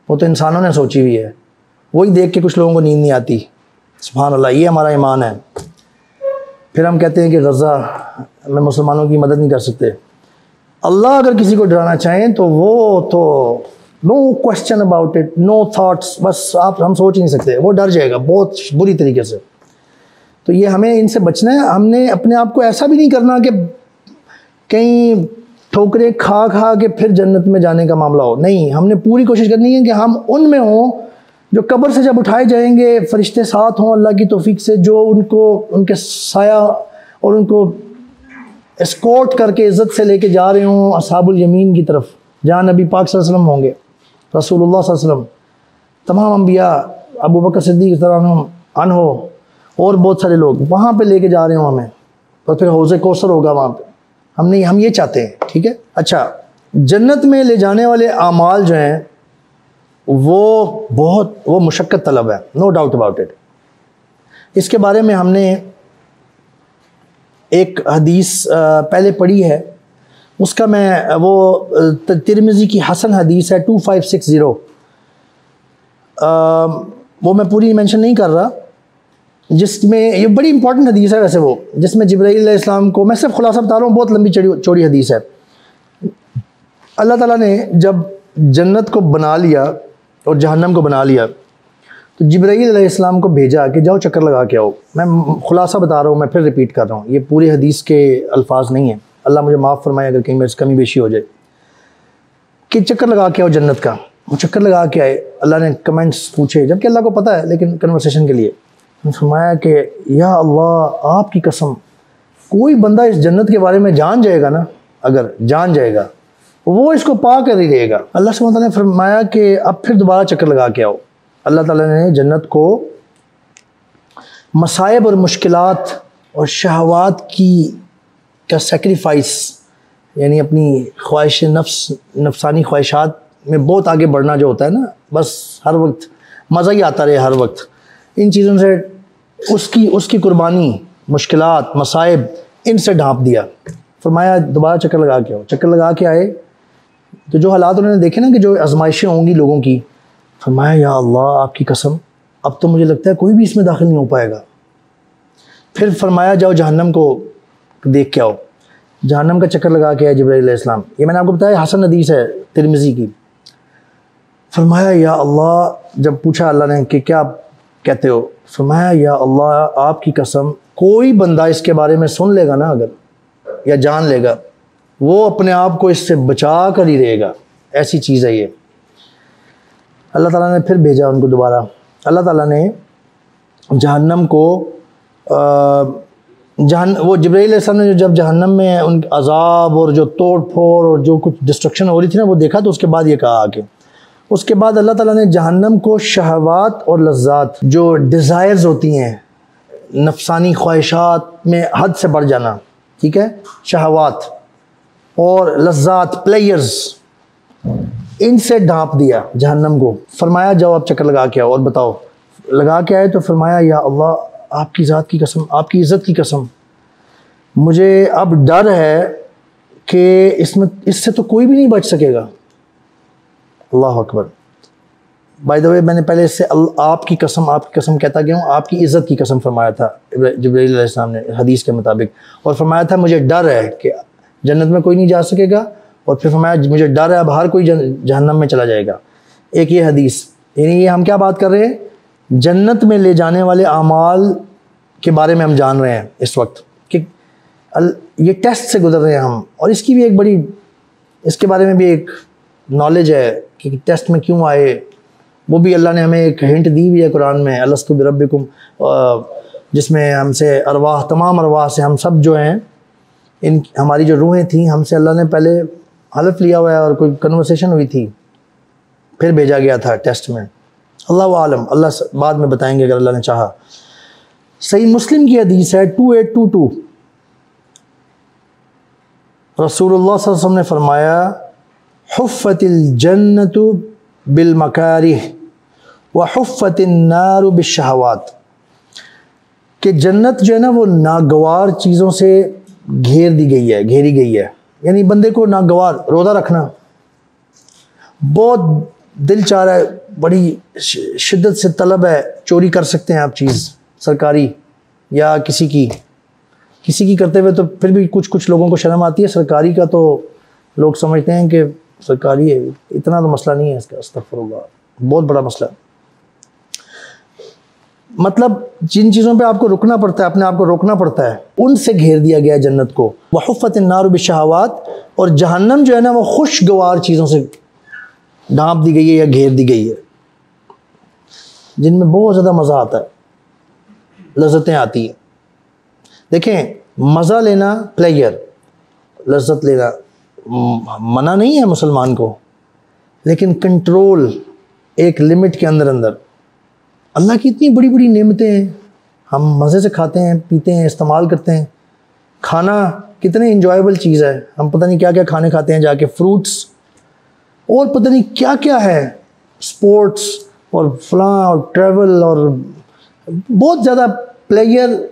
वो तो इंसानों ने सोची हुई है। वही देख के कुछ लोगों को नींद नहीं आती। सुभान अल्लाह, ये हमारा ईमान है। फिर हम कहते हैं कि गज़ा में मुसलमानों की मदद नहीं कर सकते। अल्लाह अगर किसी को डराना चाहें तो वो तो no question about it, no thoughts, बस हम सोच नहीं सकते, वो डर जाएगा बहुत बुरी तरीके से। तो ये हमें इनसे बचना है। हमने अपने आप को ऐसा भी नहीं करना कि कहीं ठोकरें खा खा के फिर जन्नत में जाने का मामला हो। नहीं, हमने पूरी कोशिश करनी है कि हम उनमें हों जो कब्र से जब उठाए जाएंगे फरिश्ते साथ हों अल्लाह की तौफीक से, जो उनको उनके साया और उनको एस्कॉर्ट करके इज़्ज़त से लेके जा रहे हों असहाबुल यमीन की तरफ, जहाँ नबी पाक सल्लल्लाहु अलैहि वसल्लम होंगे, रसूलुल्लाह सल्लल्लाहु अलैहि वसल्लम, तमाम अंबिया, अबू बकर सिद्दीक़ अन्हो और बहुत सारे लोग वहाँ पे लेके जा रहे हो हमें, और फिर हौज़े कौसर होगा वहाँ पे। हम ये चाहते हैं, ठीक है। अच्छा, जन्नत में ले जाने वाले आमाल जो हैं वो मुशक्क़त तलब है, नो डाउट अबाउट इट। इसके बारे में हमने एक हदीस पहले पढ़ी है, उसका मैं वो तिरमिज़ी की हसन हदीस है 2560, वो मैं पूरी मेंशन नहीं कर रहा, जिसमें ये बड़ी इंपॉर्टेंट हदीस है वैसे वो, जिसमें जिब्राईल अलैहिस्सलाम को, मैं सिर्फ खुलासा बता रहा हूँ, बहुत लंबी चौड़ी हदीस है। अल्लाह ताला ने जब जन्नत को बना लिया और जहन्नम को बना लिया तो जिब्राईल अलैहिस्सलाम को भेजा कि जाओ चक्कर लगा के आओ। मैं खुलासा बता रहा हूँ, मैं फिर रिपीट कर रहा हूँ, ये पूरी हदीस के अल्फाज नहीं है, अल्लाह मुझे माफ़ फरमाए अगर कहीं मेरे से कमी बेशी हो जाए। कि चक्कर लगा के आओ जन्नत का। वो चक्कर लगा के आए, अल्लाह ने कमेंट्स पूछे, जबकि अल्लाह को पता है, लेकिन कन्वर्सेशन के लिए फरमाया कि या अल्लाह आपकी कसम, कोई बंदा इस जन्नत के बारे में जान जाएगा ना, अगर जान जाएगा वो इसको पा कर ही रहेगा। अल्लाह सुब्हानहू तआला ने फरमाया कि अब फिर दोबारा चक्कर लगा के आओ। अल्लाह ताला ने जन्नत को मसाइब और मुश्किलात और शहवात का सेक्रीफाइस, यानी अपनी ख्वाहिश नफ्सानी ख्वाहिशात में बहुत आगे बढ़ना जो होता है ना, बस हर वक्त मज़ा ही आता रहे हर वक्त, इन चीज़ों से उसकी कुर्बानी, मुश्किलात, मसाइब, इनसे ढांप दिया। फरमाया दोबारा चक्कर लगा के आओ। चक्कर लगा के आए तो जो हालात उन्होंने देखे ना कि जो आजमाइशें होंगी लोगों की, फरमाया या अल्लाह आपकी कसम, अब तो मुझे लगता है कोई भी इसमें दाखिल नहीं हो पाएगा। फिर फरमाया जाओ जहन्नम को देख के आओ। जहन्नम का चक्कर लगा के आए जिब्राईल अलैहिस्सलाम, ये मैंने आपको बताया हसन हदीस है तिरमिज़ी की। फरमाया या अल्लाह, जब पूछा अल्लाह ने कि क्या कहते हो, फरमाया या अल्लाह आपकी कसम, कोई बंदा इसके बारे में सुन लेगा ना अगर, या जान लेगा, वो अपने आप को इससे बचा कर ही रहेगा, ऐसी चीज़ है ये। अल्लाह ताला ने फिर भेजा उनको दोबारा। अल्लाह ताला ने जहन्नम को वो जिब्राईल अलैहिस्सलाम ने जब जहन्नम में उन अज़ाब और जो तोड़ फोड़ और जो कुछ डिस्ट्रक्शन हो रही थी ना वो देखा, तो उसके बाद ये कहा आके, उसके बाद अल्लाह ताला ने जहन्नम को शहवात और लज्जात, जो डिज़ायर्स होती हैं, नफसानी ख्वाहिशात में हद से बढ़ जाना, ठीक है, शहवात और लज्जात, प्लेयर्स, इनसे ढांप दिया जहन्नम को। फरमाया जाओ आप चक्कर लगा के आओ और बताओ। लगा के आए तो फरमाया या अल्लाह आपकी ज़ात की कसम, आपकी इज़्ज़त की कसम, मुझे अब डर है कि इससे तो कोई भी नहीं बच सकेगा। अल्लाह अकबर। बाय द वे, मैंने पहले इससे आपकी कसम कहता गया हूँ, आपकी इज़्ज़त की कसम फरमाया था जिब्राईल अलैहिस्सलाम ने हदीस के मुताबिक, और फरमाया था मुझे डर है कि जन्नत में कोई नहीं जा सकेगा, और फिर फरमाया मुझे डर है अब हर कोई जहन्नम में चला जाएगा। एक ये हदीस, यानी ये हम क्या बात कर रहे हैं, जन्नत में ले जाने वाले आमाल के बारे में हम जान रहे हैं इस वक्त कि ये टेस्ट से गुजर रहे हैं हम, और इसकी भी एक बड़ी, इसके बारे में भी एक नॉलेज है कि टेस्ट में क्यों आए, वो भी अल्लाह ने हमें एक हिंट दी हुई है कुरान में, अलस्तु बिरब्बिकुम, जिसमें हमसे अरवाह, तमाम अरवाह से हम सब जो हैं, इन हमारी जो रूहें थी, हमसे अल्लाह ने पहले हलफ लिया हुआ है और कोई कन्वर्सेशन हुई थी, फिर भेजा गया था टेस्ट में। अल्लाह आलम, अल्लाह बाद में बताएंगे अगर अल्लाह ने चाहा। सही मुस्लिम की हदीस है 2822, रसूलुल्लाह सल्लल्लाहु अलैहि वसल्लम ने फरमाया हुफ़्फ़तिल जन्नतु बिल मकारिह व हुफ़्फ़तिन नारु बिश्शहवात, कि जन्नत जो है ना वो नागवार चीज़ों से घेरी गई है, यानी बंदे को नागवार, रोज़ा रखना बहुत दिल चाह रहा है, बड़ी शिद्दत से तलब है, चोरी कर सकते हैं आप चीज़ सरकारी या किसी की करते हुए, तो फिर भी कुछ लोगों को शर्म आती है। सरकारी का तो लोग समझते हैं कि सरकारी है, इतना तो मसला नहीं है इसका, अस्तगफिरुल्लाह, बहुत बड़ा मसला। मतलब जिन चीज़ों पे आपको रुकना पड़ता है, अपने आप को रोकना पड़ता है, उनसे घेर दिया गया है जन्नत को। वहुफ़्फ़त अन्नारु बिश्शहवात, और जहन्नम जो है ना वो खुशगवार चीज़ों से ढांप दी गई है या घेर दी गई है, जिनमें बहुत ज़्यादा मज़ा आता है, लज़्ज़तें आती हैं। देखें, मज़ा लेना, प्लेयर, लज़्ज़त लेना मना नहीं है मुसलमान को, लेकिन कंट्रोल एक लिमिट के अंदर अंदर। अल्लाह की इतनी बड़ी बड़ी नेमतें हैं, हम मज़े से खाते हैं, पीते हैं, इस्तेमाल करते हैं। खाना कितने इंजॉयबल चीज़ है, हम पता नहीं क्या क्या खाने खाते हैं जाके, फ्रूट्स और पता नहीं क्या क्या है, स्पोर्ट्स और फलां और ट्रैवल और बहुत ज़्यादा प्लेयर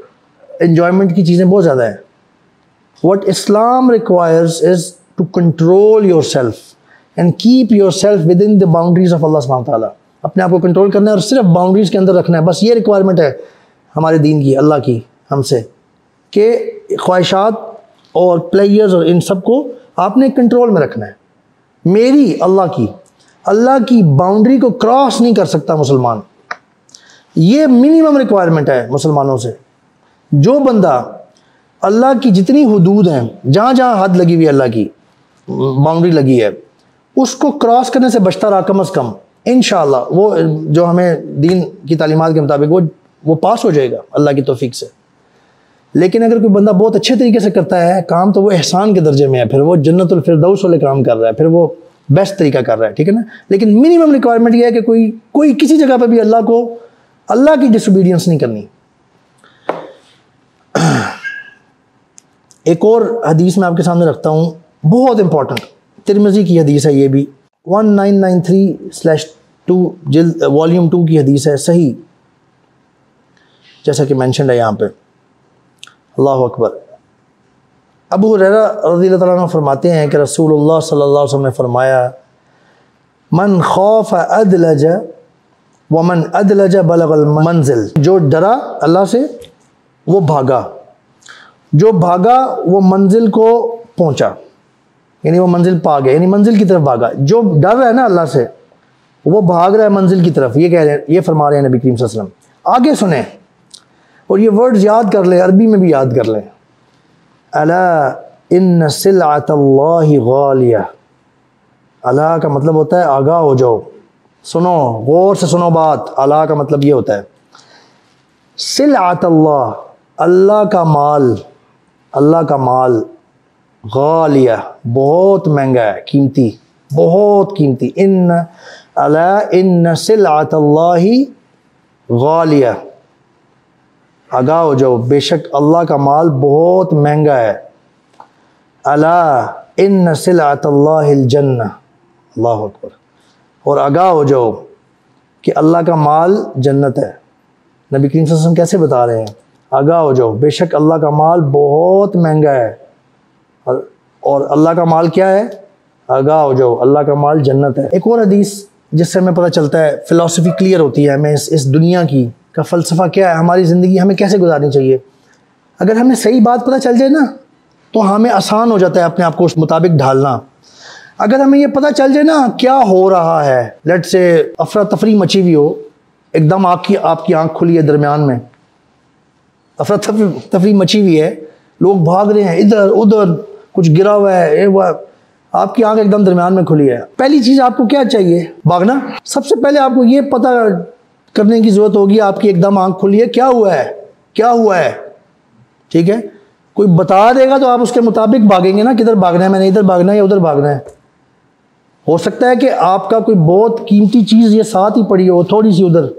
एंजॉयमेंट की चीज़ें बहुत ज़्यादा है। What Islam requires is to control yourself and keep yourself within the boundaries of Allah subhanahu wa ta'ala। अपने आप को कंट्रोल करना है और सिर्फ बाउंड्रीज़ के अंदर रखना है, बस ये रिक्वायरमेंट है हमारे दीन की, अल्लाह की हमसे, कि ख्वाहिशात और प्लेयर्स और इन सब को आपने कंट्रोल में रखना है। मेरी अल्लाह की बाउंड्री को क्रॉस नहीं कर सकता मुसलमान, ये मिनिमम रिक्वायरमेंट है मुसलमानों से। जो बंदा अल्लाह की जितनी हुदूद हैं, जहाँ जहाँ हद लगी हुई है, अल्लाह की बाउंड्री लगी है, उसको क्रॉस करने से बचता रहा कम अज़ कम, इंशाअल्लाह वो जो हमें दीन की तालीमात के मुताबिक वो पास हो जाएगा अल्लाह की तौफीक से। लेकिन अगर कोई बंदा बहुत अच्छे तरीके से करता है काम, तो वो एहसान के दर्जे में है, फिर वो जन्नतुल फिरदौस वाले काम कर रहा है, फिर वो बेस्ट तरीका कर रहा है, ठीक है ना। लेकिन मिनिमम रिक्वायरमेंट ये है कि कोई किसी जगह पर भी अल्लाह की डिसोबीडियंस नहीं करनी। एक और हदीस मैं आपके सामने रखता हूँ, बहुत इंपॉर्टेंट, तिरमिज़ी की हदीस है, ये भी 1993/2 जिल्द वॉल्यूम 2 की हदीस है, सही जैसा कि मेंशन है यहाँ पे। अल्लाह अकबर। अबू हुरैरा रज़ियल्लाहु ताला अन्हु फरमाते हैं कि रसूलुल्लाह सल्लल्लाहु अलैहि वसल्लम ने फरमाया, मन खौफ अदलज व मन अदलज बलगल मंजिल। जो डरा अल्लाह से वो भागा, जो भागा वो मंजिल को पहुंचा, यानी वो मंजिल पा गया, यानी मंजिल की तरफ भागा। जो डर रहा है ना अल्लाह से, वो भाग रहा है मंजिल की तरफ। ये कह रहे हैं, ये फरमा रहे हैं नबी करीम सल्लल्लाहु अलैहि वसल्लम। आगे सुने और ये वर्ड्स याद कर लें, अरबी में भी याद कर लें। अला इन्न सिलअतल्लाहि गालिया। अला का मतलब होता है आगाह हो जाओ, सुनो, गौर से सुनो बात। अला का मतलब ये होता है सिलअतल्लाह, अल्लाह का माल, गालिया बहुत महंगा है, कीमती, बहुत कीमती। इन्न सिलअतल्लाहि गालिया, आगाह हो जाओ, बेशक अल्लाह का माल बहुत महंगा है। अला इन्न सिलअतल्लाहिल जन्नह, अल्लाह अकबर। और आगाह हो जाओ कि अल्लाह का माल जन्नत है। नबी करीम सल्लल्लाहु अलैहि वसल्लम कैसे बता रहे हैं, आगाह हो जाओ, बेशक अल्लाह का माल बहुत महंगा है। और अल्लाह का माल क्या है, आगाह हो जाओ, अल्लाह का माल जन्नत है। एक और हदीस जिससे हमें पता चलता है, फ़िलासफ़ी क्लियर होती है हमें इस दुनिया की का फ़लसफ़ा क्या है, हमारी ज़िंदगी हमें कैसे गुजारनी चाहिए। अगर हमें सही बात पता चल जाए ना, तो हमें आसान हो जाता है अपने आप को उस मुताबिक ढालना। अगर हमें ये पता चल जाए ना क्या हो रहा है, लेट से अफरा तफरी मची हुई हो, एकदम आपकी आँख खुली है, दरमियान में अफरा तफरी मची हुई है, लोग भाग रहे हैं इधर उधर, कुछ गिरा हुआ है, आपकी आंख एकदम दरमियान में खुली है। पहली चीज़ आपको क्या चाहिए, भागना। सबसे पहले आपको ये पता करने की ज़रूरत होगी, आपकी एकदम आंख खुली है, क्या हुआ है, क्या हुआ है, ठीक है। कोई बता देगा तो आप उसके मुताबिक भागेंगे ना, किधर भागना है, मैंने इधर भागना है या उधर भागना है। हो सकता है कि आपका कोई बहुत कीमती चीज़ ये साथ ही पड़ी हो, थोड़ी सी उधर,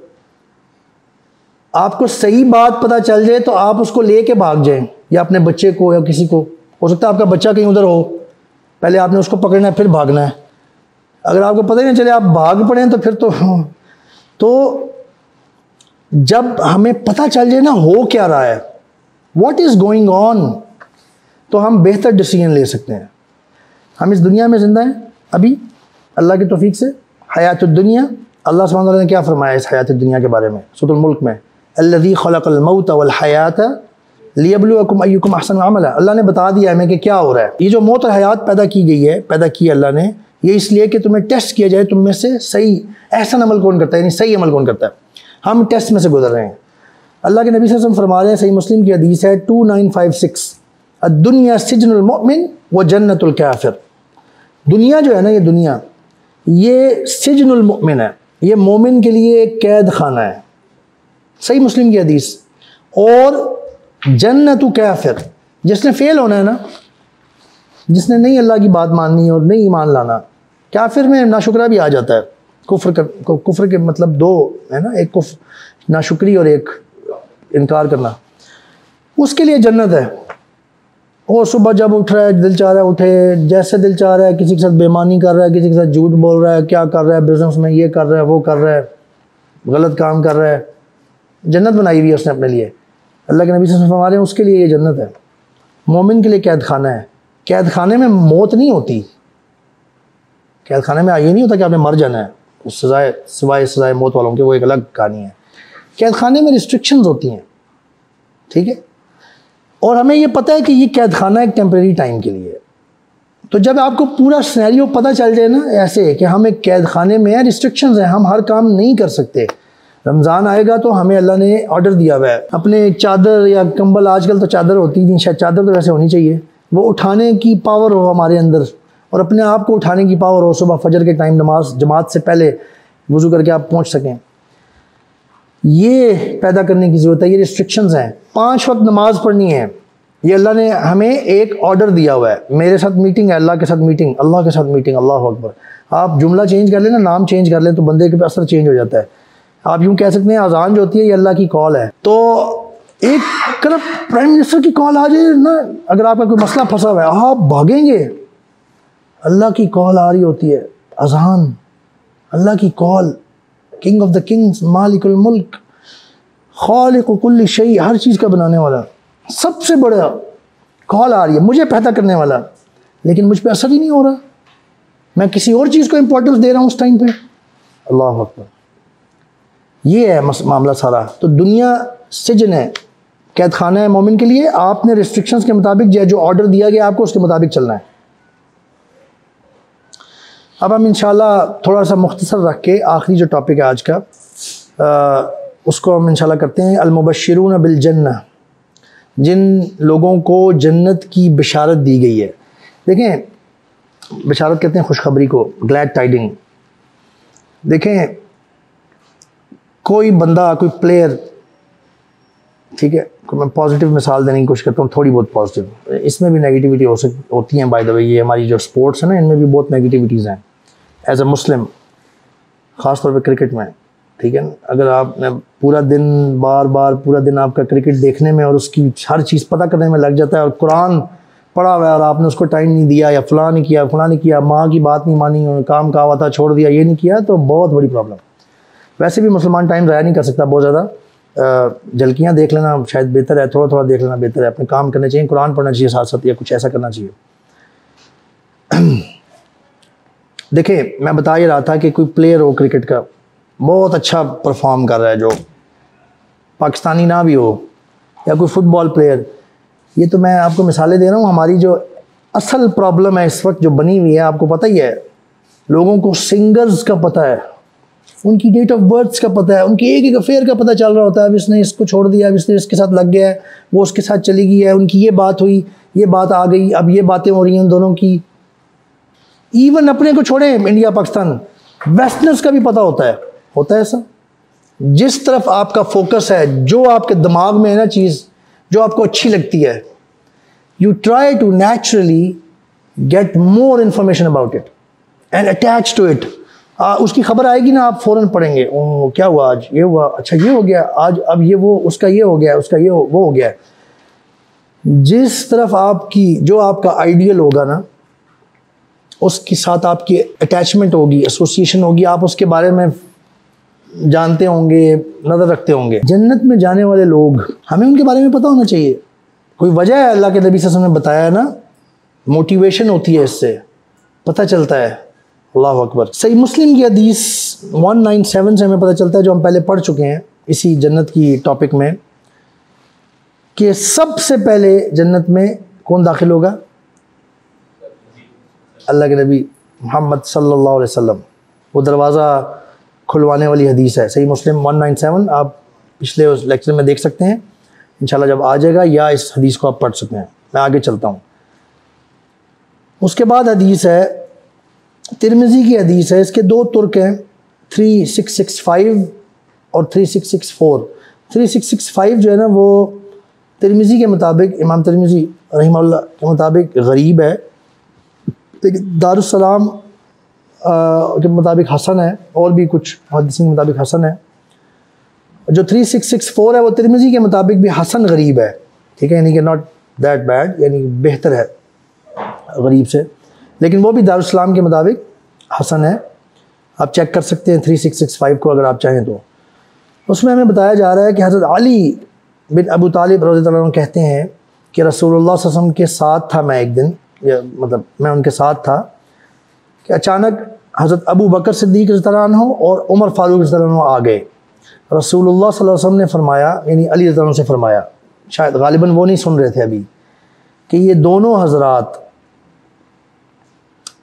आपको सही बात पता चल जाए तो आप उसको लेके भाग जाएं, या अपने बच्चे को या किसी को। हो सकता है आपका बच्चा कहीं उधर हो, पहले आपने उसको पकड़ना है फिर भागना है। अगर आपको पता ही नहीं चले आप भाग पड़े तो फिर तो जब हमें पता चल जाए ना हो क्या रहा है, व्हाट इज़ गोइंग ऑन, तो हम बेहतर डिसीजन ले सकते हैं। हम इस दुनिया में ज़िंदा हैं अभी अल्लाह की तौफीक से, हयातुद दुनिया। अल्लाह सुब्हानहू व तआला ने क्या फरमाया इस हयातुद दुनिया के बारे में सूरह मुल्क में, अल्लज़ी खलक़ल मौत वल हयात लियब्लुवकुम अय्युकुम अहसनु अमला। अल्लाह ने बता दिया हमें कि क्या हो रहा है। ये जो मौत और हयात पैदा की गई है, पैदा की अल्लाह ने, ये इसलिए कि तुम्हें टेस्ट किया जाए तुम में से सही एहसन अमल कौन करता है, यानी सही अमल कौन करता है। हम टेस्ट में से गुजर रहे हैं। अल्लाह के नबी सल्लल्लाहु अलैहि वसल्लम फरमा रहे हैं, सही मुस्लिम की हदीस है 2956, दुनिया सिजनुल मुमिन व जन्नतुल काफिर। दुनिया जो है ना, ये दुनिया, ये सिजनुल मुमिन है, ये मोमिन के लिए एक कैद खाना है, सही मुस्लिम की हदीस। और जन्नतु काफिर, जिसने फेल होना है ना, जिसने नहीं अल्लाह की बात माननी और नहीं ईमान लाना, काफिर में नाशुक्रा भी आ जाता है। कुफ्र के मतलब दो है ना, एक कुफ्र नाशुक्री और एक इनकार करना, उसके लिए जन्नत है। और सुबह जब उठ रहा है, दिल चाह रहा है उठे, जैसे दिल चाह रहा है, किसी के साथ बेईमानी कर रहा है, किसी के साथ झूठ बोल रहा है, क्या कर रहा है, बिजनेस में ये कर रहा है, वो कर रहा है, गलत काम कर रहा है, जन्नत बनाई हुई है उसने अपने लिए। अल्लाह के नबी सल्लल्लाहु अलैहि वसल्लम फरमा रहे हैं, उसके लिए ये जन्नत है। मोमिन के लिए कैद खाना है। कैद खाने में मौत नहीं होती, कैद खाने में ये नहीं होता कि आपने मर जाना है, उस सिवाय मौत वालों के, वो एक अलग कहानी है। कैद खाने में रिस्ट्रिक्शंस होती हैं, ठीक है। और हमें ये पता है कि ये कैद खाना एक टेम्परेरी टाइम के लिए है। तो जब आपको पूरा सिनेरियो पता चल जाए ना ऐसे कि हम एक कैद खाने में हैं, रिस्ट्रिक्शंस हैं, हम हर काम नहीं कर सकते। रमज़ान आएगा तो हमें अल्लाह ने ऑर्डर दिया हुआ है, अपने चादर या कंबल, आजकल तो चादर होती नहीं, शायद चादर तो वैसे होनी चाहिए, वो उठाने की पावर हो हमारे अंदर, और अपने आप को उठाने की पावर हो। सुबह फजर के टाइम नमाज जमात से पहले वज़ू करके आप पहुँच सकें, ये पैदा करने की ज़रूरत है। ये रिस्ट्रिक्शंस हैं। 5 वक्त नमाज पढ़नी है, ये अल्लाह ने हमें एक ऑर्डर दिया हुआ है। मेरे साथ मीटिंग है, अल्लाह के साथ मीटिंग, अल्लाह के साथ मीटिंग, अल्लाह अकबर। आप जुमला चेंज कर लें ना, नाम चेंज कर लें, तो बंदे के असर चेंज हो जाता है। आप यूँ कह सकते हैं अजान जो होती है ये अल्लाह की कॉल है। तो एक तरफ प्राइम मिनिस्टर की कॉल आ जाए ना, अगर आपका कोई मसला फंसा हुआ है, आप भागेंगे, अल्लाह की कॉल आ रही होती है, अजान, अल्लाह की call, king of the Kings, मालिकुल मुल्क, खालिक कुल्ली शै, हर चीज़ का बनाने वाला, सबसे बड़ा कॉल आ रही है, मुझे पैदा करने वाला, लेकिन मुझ पर असर ही नहीं हो रहा, मैं किसी और चीज़ को इंपॉर्टेंस दे रहा हूँ उस टाइम पे। अल्लाह अकबर, ये है मामला सारा। तो दुनिया सिजन है, कैद खाना है मोमिन के लिए। आपने रिस्ट्रिक्शंस के मुताबिक जो ऑर्डर दिया गया आपको, उसके मुताबिक चलना है। अब हम इंशाल्लाह थोड़ा सा मुख्तसर रख के आखिरी जो टॉपिक है आज का, उसको हम इंशाल्लाह करते हैं। अल-मुबश्शिरून बिल जन्नह, जिन लोगों को जन्नत की बिशारत दी गई है। देखें, बिशारत कहते हैं खुशखबरी को, ग्लैड टाइडिंग। देखें, कोई बंदा, कोई प्लेयर, ठीक है, मैं पॉजिटिव मिसाल देने की कोशिश करता हूँ, थोड़ी बहुत पॉजिटिव, इसमें भी नेगेटिविटी होती है बाय द वे। ये हमारी जो स्पोर्ट्स है ना, इनमें भी बहुत नेगेटिविटीज़ हैं। एज अ मुस्लिम, ख़ास तौर पे क्रिकेट में, ठीक है, अगर आपने पूरा दिन पूरा दिन आपका क्रिकेट देखने में और उसकी हर चीज़ पता करने में लग जाता है, और कुरान पढ़ा हुआ है और आपने उसको टाइम नहीं दिया, या फलां नहीं किया, माँ की बात नहीं मानी, काम का हुआ था छोड़ दिया, ये नहीं किया, तो बहुत बड़ी प्रॉब्लम। वैसे भी मुसलमान टाइम ज़ाया नहीं कर सकता बहुत ज़्यादा, झलकियाँ देख लेना शायद बेहतर है, थोड़ा थोड़ा देख लेना बेहतर है, अपने काम करने चाहिए, कुरान पढ़ना चाहिए साथ साथ, या कुछ ऐसा करना चाहिए। देखिए, मैं बता ये रहा था कि कोई प्लेयर हो क्रिकेट का, बहुत अच्छा परफॉर्म कर रहा है, जो पाकिस्तानी ना भी हो, या कोई फुटबॉल प्लेयर, ये तो मैं आपको मिसालें दे रहा हूँ। हमारी जो असल प्रॉब्लम है इस वक्त जो बनी हुई है, आपको पता ही है, लोगों को सिंगर्स का पता है, उनकी डेट ऑफ बर्थ का पता है, उनकी एक एक अफेयर का पता चल रहा होता है। अब इसने इसको छोड़ दिया, अब इसने इसके साथ लग गया है, वो उसके साथ चली गई है, उनकी ये बात हुई, ये बात आ गई, अब ये बातें हो रही हैं उन दोनों की। इवन अपने को छोड़े, इंडिया पाकिस्तान, वेस्टर्नर्स का भी पता होता है ऐसा। जिस तरफ आपका फोकस है, जो आपके दिमाग में है ना चीज़, जो आपको अच्छी लगती है, you try to naturally get more information about it and attach to it. उसकी खबर आएगी ना, आप फ़ौरन पढ़ेंगे, ओह क्या हुआ आज, ये हुआ, अच्छा ये हो गया आज, अब ये वो, उसका ये हो गया, उसका ये वो हो गया। जिस तरफ आपकी, जो आपका आइडियल होगा ना, उसके साथ आपकी अटैचमेंट होगी, एसोसिएशन होगी, आप उसके बारे में जानते होंगे, नज़र रखते होंगे। जन्नत में जाने वाले लोग, हमें उनके बारे में पता होना चाहिए। कोई वजह है, अल्लाह के नबी सल्लल्लाहु अलैहि वसल्लम ने बताया है ना, मोटिवेशन होती है, इससे पता चलता है। अल्लाह अकबर। सही मुस्लिम की हदीस 197 से हमें पता चलता है, जो हम पहले पढ़ चुके हैं इसी जन्नत की टॉपिक में, कि सबसे पहले जन्नत में कौन दाखिल होगा? अल्लाह के नबी मोहम्मद सल्लल्लाहु अलैहि वसल्लम। वो दरवाज़ा खुलवाने वाली हदीस है, सही मुस्लिम 197, आप पिछले उस लेक्चर में देख सकते हैं, इंशाल्लाह जब आ जाएगा, या इस हदीस को आप पढ़ सकते हैं। मैं आगे चलता हूँ। उसके बाद हदीस है, तिरमिज़ी की हदीस है, इसके दो तुर्क हैं, 3665 और 3664। 3665 जो है ना वो तिरमिज़ी के मुताबिक, इमाम तिरमिज़ी रहमहुल्लाह के मुताबिक गरीब है, लेकिन दारुस्सलाम के मुताबिक हसन है, और भी कुछ हदीस के मुताबिक हसन है। जो 3664 है वो तिरमिज़ी के मुताबिक भी हसन गरीब है, ठीक है, यानी कि नॉट दैट बैड, यानी बेहतर है गरीब से, लेकिन वो भी दारुस्सलाम के मुताबिक हसन है। आप चेक कर सकते हैं 3665 को अगर आप चाहें तो। उसमें हमें बताया जा रहा है कि हज़रत अली बिन अबू तालिब रज़ियल्लाहु अन्हु कहते हैं कि रसूलुल्लाह सल्लल्लाहु अलैहि वसल्लम के साथ था मैं एक दिन, या मतलब मैं उनके साथ था, कि अचानक हज़रत अबू बकर सिद्दीक़ रज़ियल्लाहु अन्हु और उमर फ़ारूक रज़ियल्लाहु अन्हु आ गए। रसूलुल्लाह सल्लल्लाहु अलैहि वसल्लम ने फरमाया, यानी अली रज़ियल्लाहु अन्हु से फरमाया, शायद गालिबन वो नहीं सुन रहे थे अभी, कि ये दोनों हज़रात,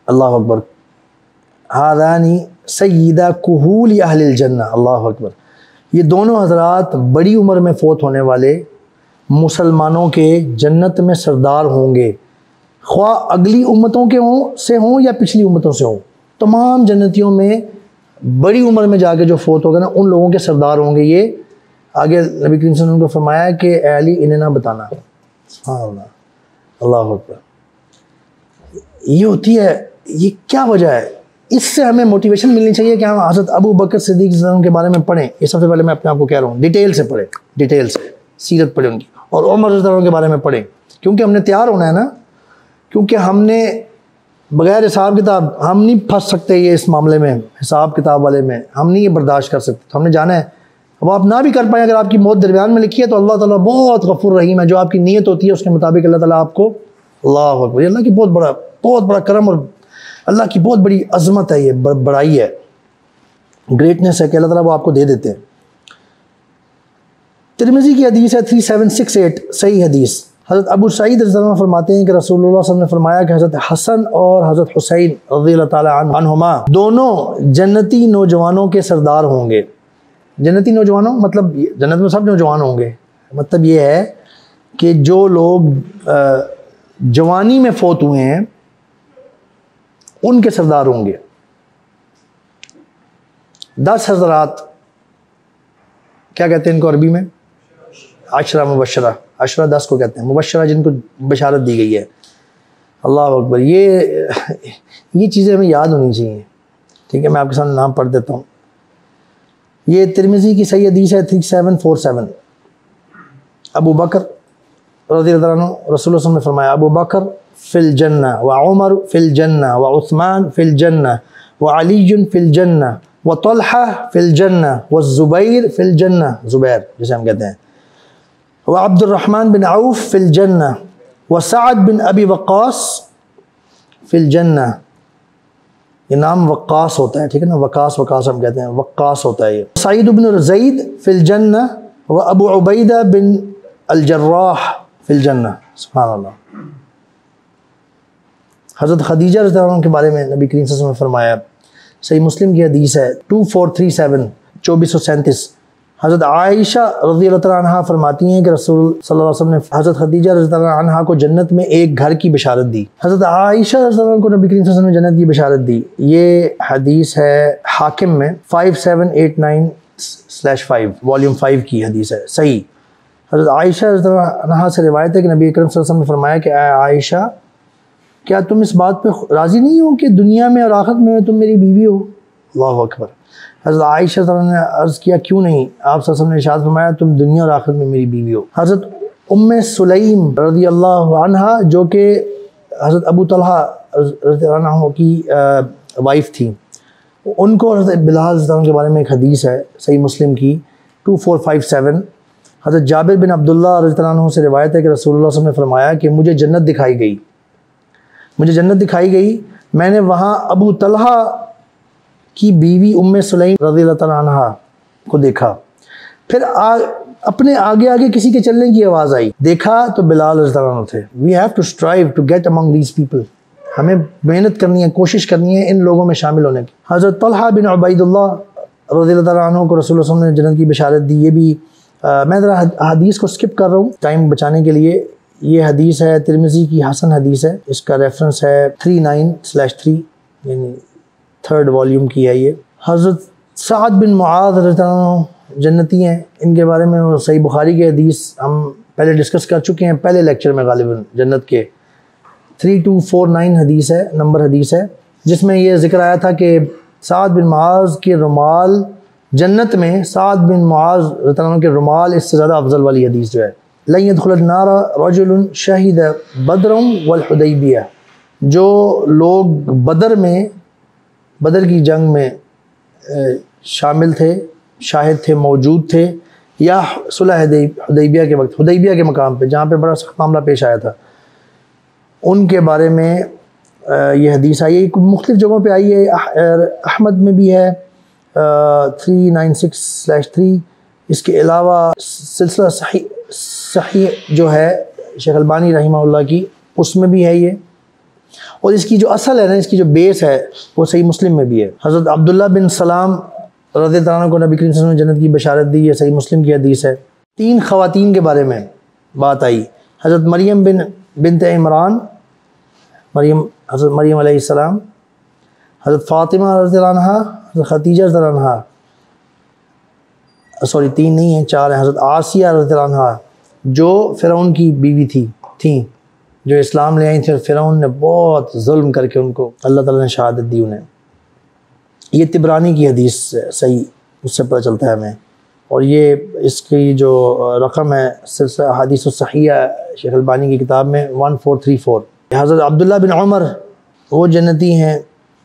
अल्लाह अकबर, हादानी सय्यदा कुहूल अहलिल जन्ना, अल्लाह अकबर, ये दोनों हज़रात बड़ी उम्र में फ़ौत होने वाले मुसलमानों के जन्नत में सरदार होंगे, ख्वाह अगली उम्मतों के हों या पिछली उम्मतों से हों, तमाम जन्नतियों में बड़ी उम्र में जाके जो फ़ौत होगा ना, उन लोगों के सरदार होंगे। ये आगे नबी करीम सल्लल्लाहु अलैहि वसल्लम को फरमाया कि ए अली इन्हें ना बताना। अल्लाह अकबर, ये होती है, ये क्या वजह है? इससे हमें मोटिवेशन मिलनी चाहिए कि हम हज़रत अबू बकर सिद्दीक़ के बारे में पढ़ें। ये सबसे पहले मैं अपने आप को कह रहा हूँ, डिटेल से पढ़ें, डिटेल से सीरत पढ़ें उनकी, और उमर के बारे में पढ़ें, क्योंकि हमने तैयार होना है ना, क्योंकि हमने बग़ैर हिसाब किताब हम नहीं फंस सकते, ये इस मामले में हिसाब किताब वाले में हम नहीं ये बर्दाश्त कर सकते। तो हमने जाना है, अब आप ना भी कर पाएँ, अगर आपकी मौत दरमियान में लिखी है तो अल्लाह ताला बहुत गफूर रहीम है, जो आपकी नीयत होती है उसके मुताबिक अल्लाह ताला आपको, अल्लाह अकबर, अल्लाह की बहुत बड़ा करम और अल्लाह की बहुत बड़ी अज़मत है, ये बड़ाई है, ग्रेटनेस है कि अल्लाह ताला वो आपको दे देते हैं। तिरमिज़ी की हदीस है 3768, सही हदीस। हज़रत अबू सईद रज़ियल्लाहु अन्हु फरमाते हैं कि रसूलुल्लाह सल्लल्लाहु अलैहि वसल्लम ने फरमाया कि हज़रत हसन और हज़रत हुसैन रज़ियल्लाहु ताला अन्हुमा दोनों जन्नती नौजवानों के सरदार होंगे। जन्नती नौजवानों मतलब जन्नत में सब नौजवान होंगे, मतलब ये है कि जो लोग जवानी में फ़ौत हुए हैं उनके सरदार होंगे। 10 हज़रात, क्या कहते हैं इनको अरबी में? अशरा मुबशरा, अशरा 10 को कहते हैं, मुबशरा जिनको बशारत दी गई है। अल्लाह अकबर, ये चीज़ें हमें याद होनी चाहिए, ठीक है। मैं आपके सामने नाम पढ़ देता हूँ। ये तिरमिज़ी की सही हदीस है 3747। अबू बकर रज़ियल्लाहु अन्हु, रसूलुल्लाह सल्लल्लाहु अलैहि वसल्लम ने फरमाया, अबू बकर फ़िल जन्ना व उमर फ़िल जन्ना व उस्मान फ़िल जन्ना व अली फ़िल जन्ना व तलहा फ़िल जन्ना व ज़ुबैर फ़िल जन्ना, ज़ुबैर जिसे हम कहते हैं, व अब्दुर्रहमान बिन औफ़ फ़िल जन्ना व सअद बिन अबी वक़ास फ़िल जन्ना। ये नाम वक़ास होता है, ठीक है ना, वक़ास हम कहते हैं, वक़ास होता है ये। सईद बिन ज़ैद फ़िल जन्ना व अबू उबैदा बिन अल जर्राह फ़िल जन्ना। सुभान अल्लाह। हज़रत खदीजा रज़ियल्लाहु अन्हा के बारे में नबी करीम सल्लल्लाहु अलैहि वसल्लम ने फरमाया, सही मुस्लिम की हदीस है 2437, 2437। हज़रत आयशा रज़ियल्लाहु ताला अन्हा फरमाती हैं कि रसूल सल्लल्लाहु अलैहि वसल्लम ने हज़रत खदीजा रज़ियल्लाहु अन्हा को जन्नत में एक घर की बशारत दी। हज़रत आयशा रज़ियल्लाहु अन्हा को नबी करीम सल्लल्लाहु अलैहि वसल्लम ने जन्नत की बशारत दी। ये हदीस है हाकिम में 5789/5, वॉल्यूम 5 की हदीस है, सही। हज़रत आयशा रज़ियल्लाहु अन्हा से रिवायत है कि नबी करीम सल्लल्लाहु अलैहि वसल्लम ने फरमाया कि आयशा, क्या तुम इस बात पे राज़ी नहीं हो कि दुनिया में और आखिरत में तुम मेरी बीवी हो? अल्लाह अकबर। हज़रत आयशा ने अर्ज़ किया, क्यों नहीं? आप सल्लल्लाहु अलैहि वसल्लम ने इरशाद फरमाया, तुम दुनिया और आखिरत में मेरी बीवी हो। हज़रत उम्मे सुलैम रज़ियल्लाहु अन्हा, जो कि हज़रत अबू तलहा रज़ियल्लाहु अन्हु की वाइफ थी, उनको हज़रत बिलाल के बारे में एक हदीस है सही मुस्लिम की 2457। हज़रत जाबिर बिन अब्दुल्लाह रज़ियल्लाहु अन्हु से रिवायत है कि रसूलुल्लाह सल्लल्लाहु अलैहि वसल्लम ने फरमाया कि मुझे जन्नत दिखाई गई, मैंने वहाँ अबू तलहा की बीवी उम्मे सुलैम रज़ियल्लाहु ताला अन्हा को देखा। फिर अपने आगे किसी के चलने की आवाज़ आई, देखा तो बिलाल रज़ियल्लाहु अन्हु थे। We have to strive to get among these people, हमें मेहनत करनी है, कोशिश करनी है इन लोगों में शामिल होने की। हज़रत तलहा बिन उबैदुल्लाह रज़ियल्लाहु ताला अन्हु को रसूलुल्लाह सल्लल्लाहु अलैहि वसल्लम ने जन्नत की बशारत दी। ये भी मैं ज़रा हदीस को स्किप कर रहा हूँ टाइम बचाने के लिए। ये हदीस है तिरमिज़ी की हसन हदीस है, इसका रेफरेंस है 39/3 यानी 3rd वॉल्यूम की है ये। हज़रत साद बिन मुआज़ रज़ियल्लाहु अन्हु जन्नती हैं, इनके बारे में सही बुखारी की हदीस हम पहले डिस्कस कर चुके हैं पहले लेक्चर में गालिबन। जन्नत के 3249 हदीस है, नंबर हदीस है, जिसमें ये ज़िक्र आया था कि साद बिन मुआज़ के रुमाल जन्नत में, साद बिन मुआज़ रज़ियल्लाहु अन्हु के रुमाल इससे ज़्यादा अफजल वाली हदीस जो है। लन यदखुलन नार रजुलन शहीद बदरम वल हुदैबिया, जो लोग बदर की जंग में शामिल थे, शाहिद थे, मौजूद थे, या सुलह हुदैबिया के वक्त, हुदैबिया के मकाम पे जहाँ पे बड़ा सख्त मामला पेश आया था, उनके बारे में ये हदीस आई है। मुख्तलिफ़ जगहों पे आई है, अहमद में भी है 396/3। इसके अलावा सिलसिला सही जो है शेख अलबानी रहमहुल्लाह की, उसमें भी है ये। और इसकी जो असल है ना, इसकी जो बेस है वो सही मुस्लिम में भी है। हज़रत अब्दुल्ला बिन सलाम रज़ियल्लाहु अन्हु को नबी करीम सल्लल्लाहु अलैहि वसल्लम ने जन्नत की बशारत दी है, सही मुस्लिम की हदीस है। 3 ख़वातीन के बारे में बात आई, हज़रत मरियम बिनत इमरान, हज़रत मरियम अलैहिस्सलाम, हज़रत फ़ातिमा रज़ियल्लाहु अन्हा, हज़रत खदीजा रज़ियल्लाहु अन्हा, सॉरी 3 नहीं है 4 है, हज़रत आसिया रज़ियल्लाहु अन्हा जो फ़िरौन की बीवी थी, जो इस्लाम ले आई थी, फ़िरौन ने बहुत जुल्म करके उनको अल्लाह ताला ने शहादत दी उन्हें। ये तिबरानी की हदीस सही, उससे पता चलता है हमें। और ये इसकी जो रकम है सिलसिला हदीस सहीह शेख अलबानी की किताब में 1434। हज़रत अब्दुल्ला बिन उमर वो जन्नती हैं,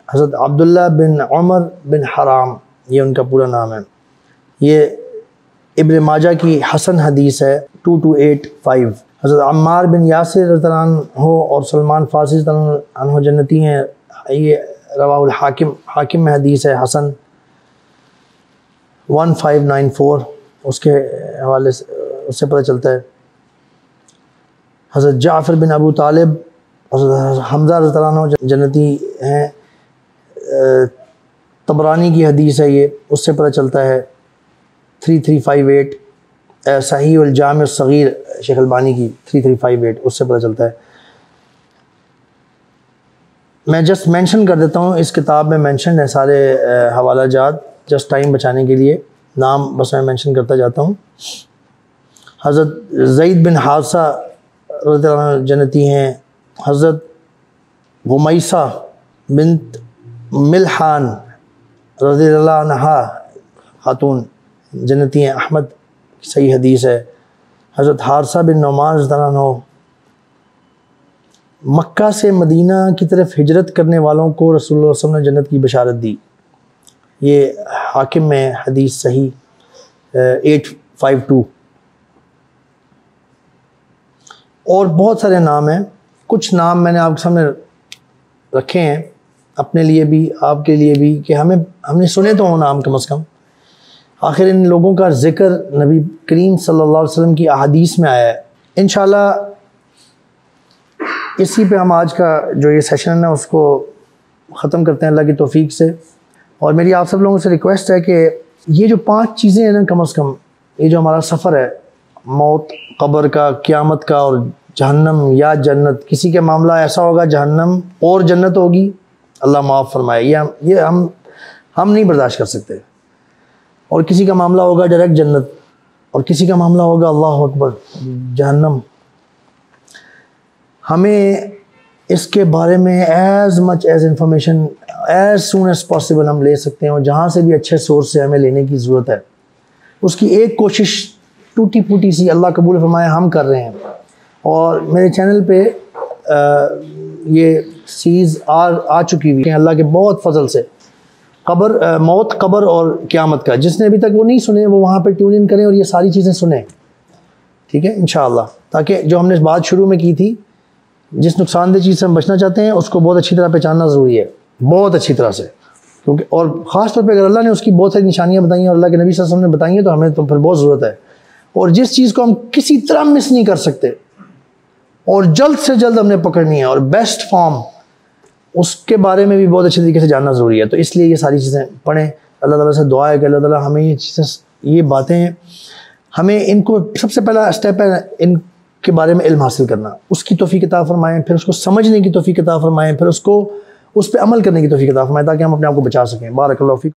हज़रत अब्दुल्ला बिन उमर बिन हराम ये उनका पूरा नाम है। ये इब्न माजा की हसन हदीस है 2285। हज़रत अम्मार बिन यासिर रज़ियल्लाहु अन्हु और सलमान फ़ारसी रज़ियल्लाहु अन्हु जन्नती हैं। ये रवाहुल हाकिम में हदीस है हसन 1594, उसके हवाले से उससे पता चलता है। हज़रत जाफ़र बिन अबू तालिब, हज़रत हमज़ा रज़ियल्लाहु अन्हु जन्नती हैं। तबरानी की हदीस है ये, उससे पता चलता है 3358। सही उल जाम सगीर शेख अलबानी की 3358, उससे पता चलता है। मैं जस्ट मेंशन कर देता हूँ, इस किताब में मेंशन है सारे हवाला जात, जस्ट टाइम बचाने के लिए नाम बस मैं मेंशन करता जाता हूँ। हज़रत ज़ैद बिन हारिसा रज़ियल्लाहु अन्हु जन्नती हैं। हज़रत गुमैसा बिन्त मिल्हान रज़ियल्लाहु अन्हा खातून जन्नती हैं, अहमद की सही हदीस है। हज़रत हारिसा बिन नुमान रज़ियल्लाहु अन्हु, मक्का से मदीना की तरफ हिजरत करने वालों को रसूलुल्लाह सल्लल्लाहु अलैहि वसल्लम ने जन्नत की बशारत दी। ये हाकिम में हदीस सही 852। और बहुत सारे नाम हैं, कुछ नाम मैंने आपके सामने रखे हैं अपने लिए भी आपके लिए भी, कि हमने सुने तो हो नाम कम से कम। आखिर इन लोगों का ज़िक्र नबी करीम सल्लल्लाहु अलैहि वसल्लम की अहादीस में आया है। इंशाल्लाह इसी पे हम आज का जो ये सेशन है ना उसको ख़त्म करते हैं अल्लाह की तौफीक से। और मेरी आप सब लोगों से रिक्वेस्ट है कि ये जो 5 चीज़ें हैं ना, कम से कम ये जो हमारा सफ़र है मौत, कब्र का, क़यामत का और जहन्नम या जन्नत, किसी का मामला ऐसा होगा जहन्नम और जन्नत होगी, अल्लाह माफ़ फरमाए, ये हम नहीं बर्दाश्त कर सकते। और किसी का मामला होगा डायरेक्ट जन्नत, और किसी का मामला होगा अल्लाह अकबर जहन्नम। हमें इसके बारे में as much as information as soon as possible हम ले सकते हैं, और जहाँ से भी अच्छे सोर्स से हमें लेने की ज़रूरत है, उसकी एक कोशिश टूटी फूटी सी अल्लाह कबूल फरमाए हम कर रहे हैं। और मेरे चैनल पे ये सीरीज़ आ चुकी हुई है अल्लाह के बहुत फजल से, मौत, कब्र और क़यामत का। जिसने अभी तक वो नहीं सुने वो वहाँ पे ट्यून इन करें और ये सारी चीज़ें सुने, ठीक है इंशाअल्लाह, ताकि जो हमने बात शुरू में की थी, जिस नुकसानदेह चीज़ से हम बचना चाहते हैं उसको बहुत अच्छी तरह पहचानना ज़रूरी है, बहुत अच्छी तरह से। क्योंकि और ख़ास तौर पे अगर अल्लाह ने उसकी बहुत सारी निशानियाँ बताई हैं और अल्लाह के नबी सल्लल्लाहु अलैहि वसल्लम ने बताई हैं, तो हमें तो फिर बहुत ज़रूरत है। और जिस चीज़ को हम किसी तरह मिस नहीं कर सकते और जल्द से जल्द हमने पकड़नी है और बेस्ट फॉर्म, उसके बारे में भी बहुत अच्छे तरीके से जानना ज़रूरी है। तो इसलिए ये सारी चीज़ें पढ़ें। अल्लाह ताला से दुआ है कि अल्लाह ताला हमें ये चीज़ें, ये बातें हमें इनको सबसे पहला स्टेप है इनके बारे में इल्म हासिल करना, उसकी तौफीक अता फरमाएं, फिर उसको समझने की तौफीक अता फरमाएं, फिर उसको उस पर अमल करने की तौफीक अता फरमाएं ताकि हम अपने आप को बचा सकें। बारकल्लाहु फीक।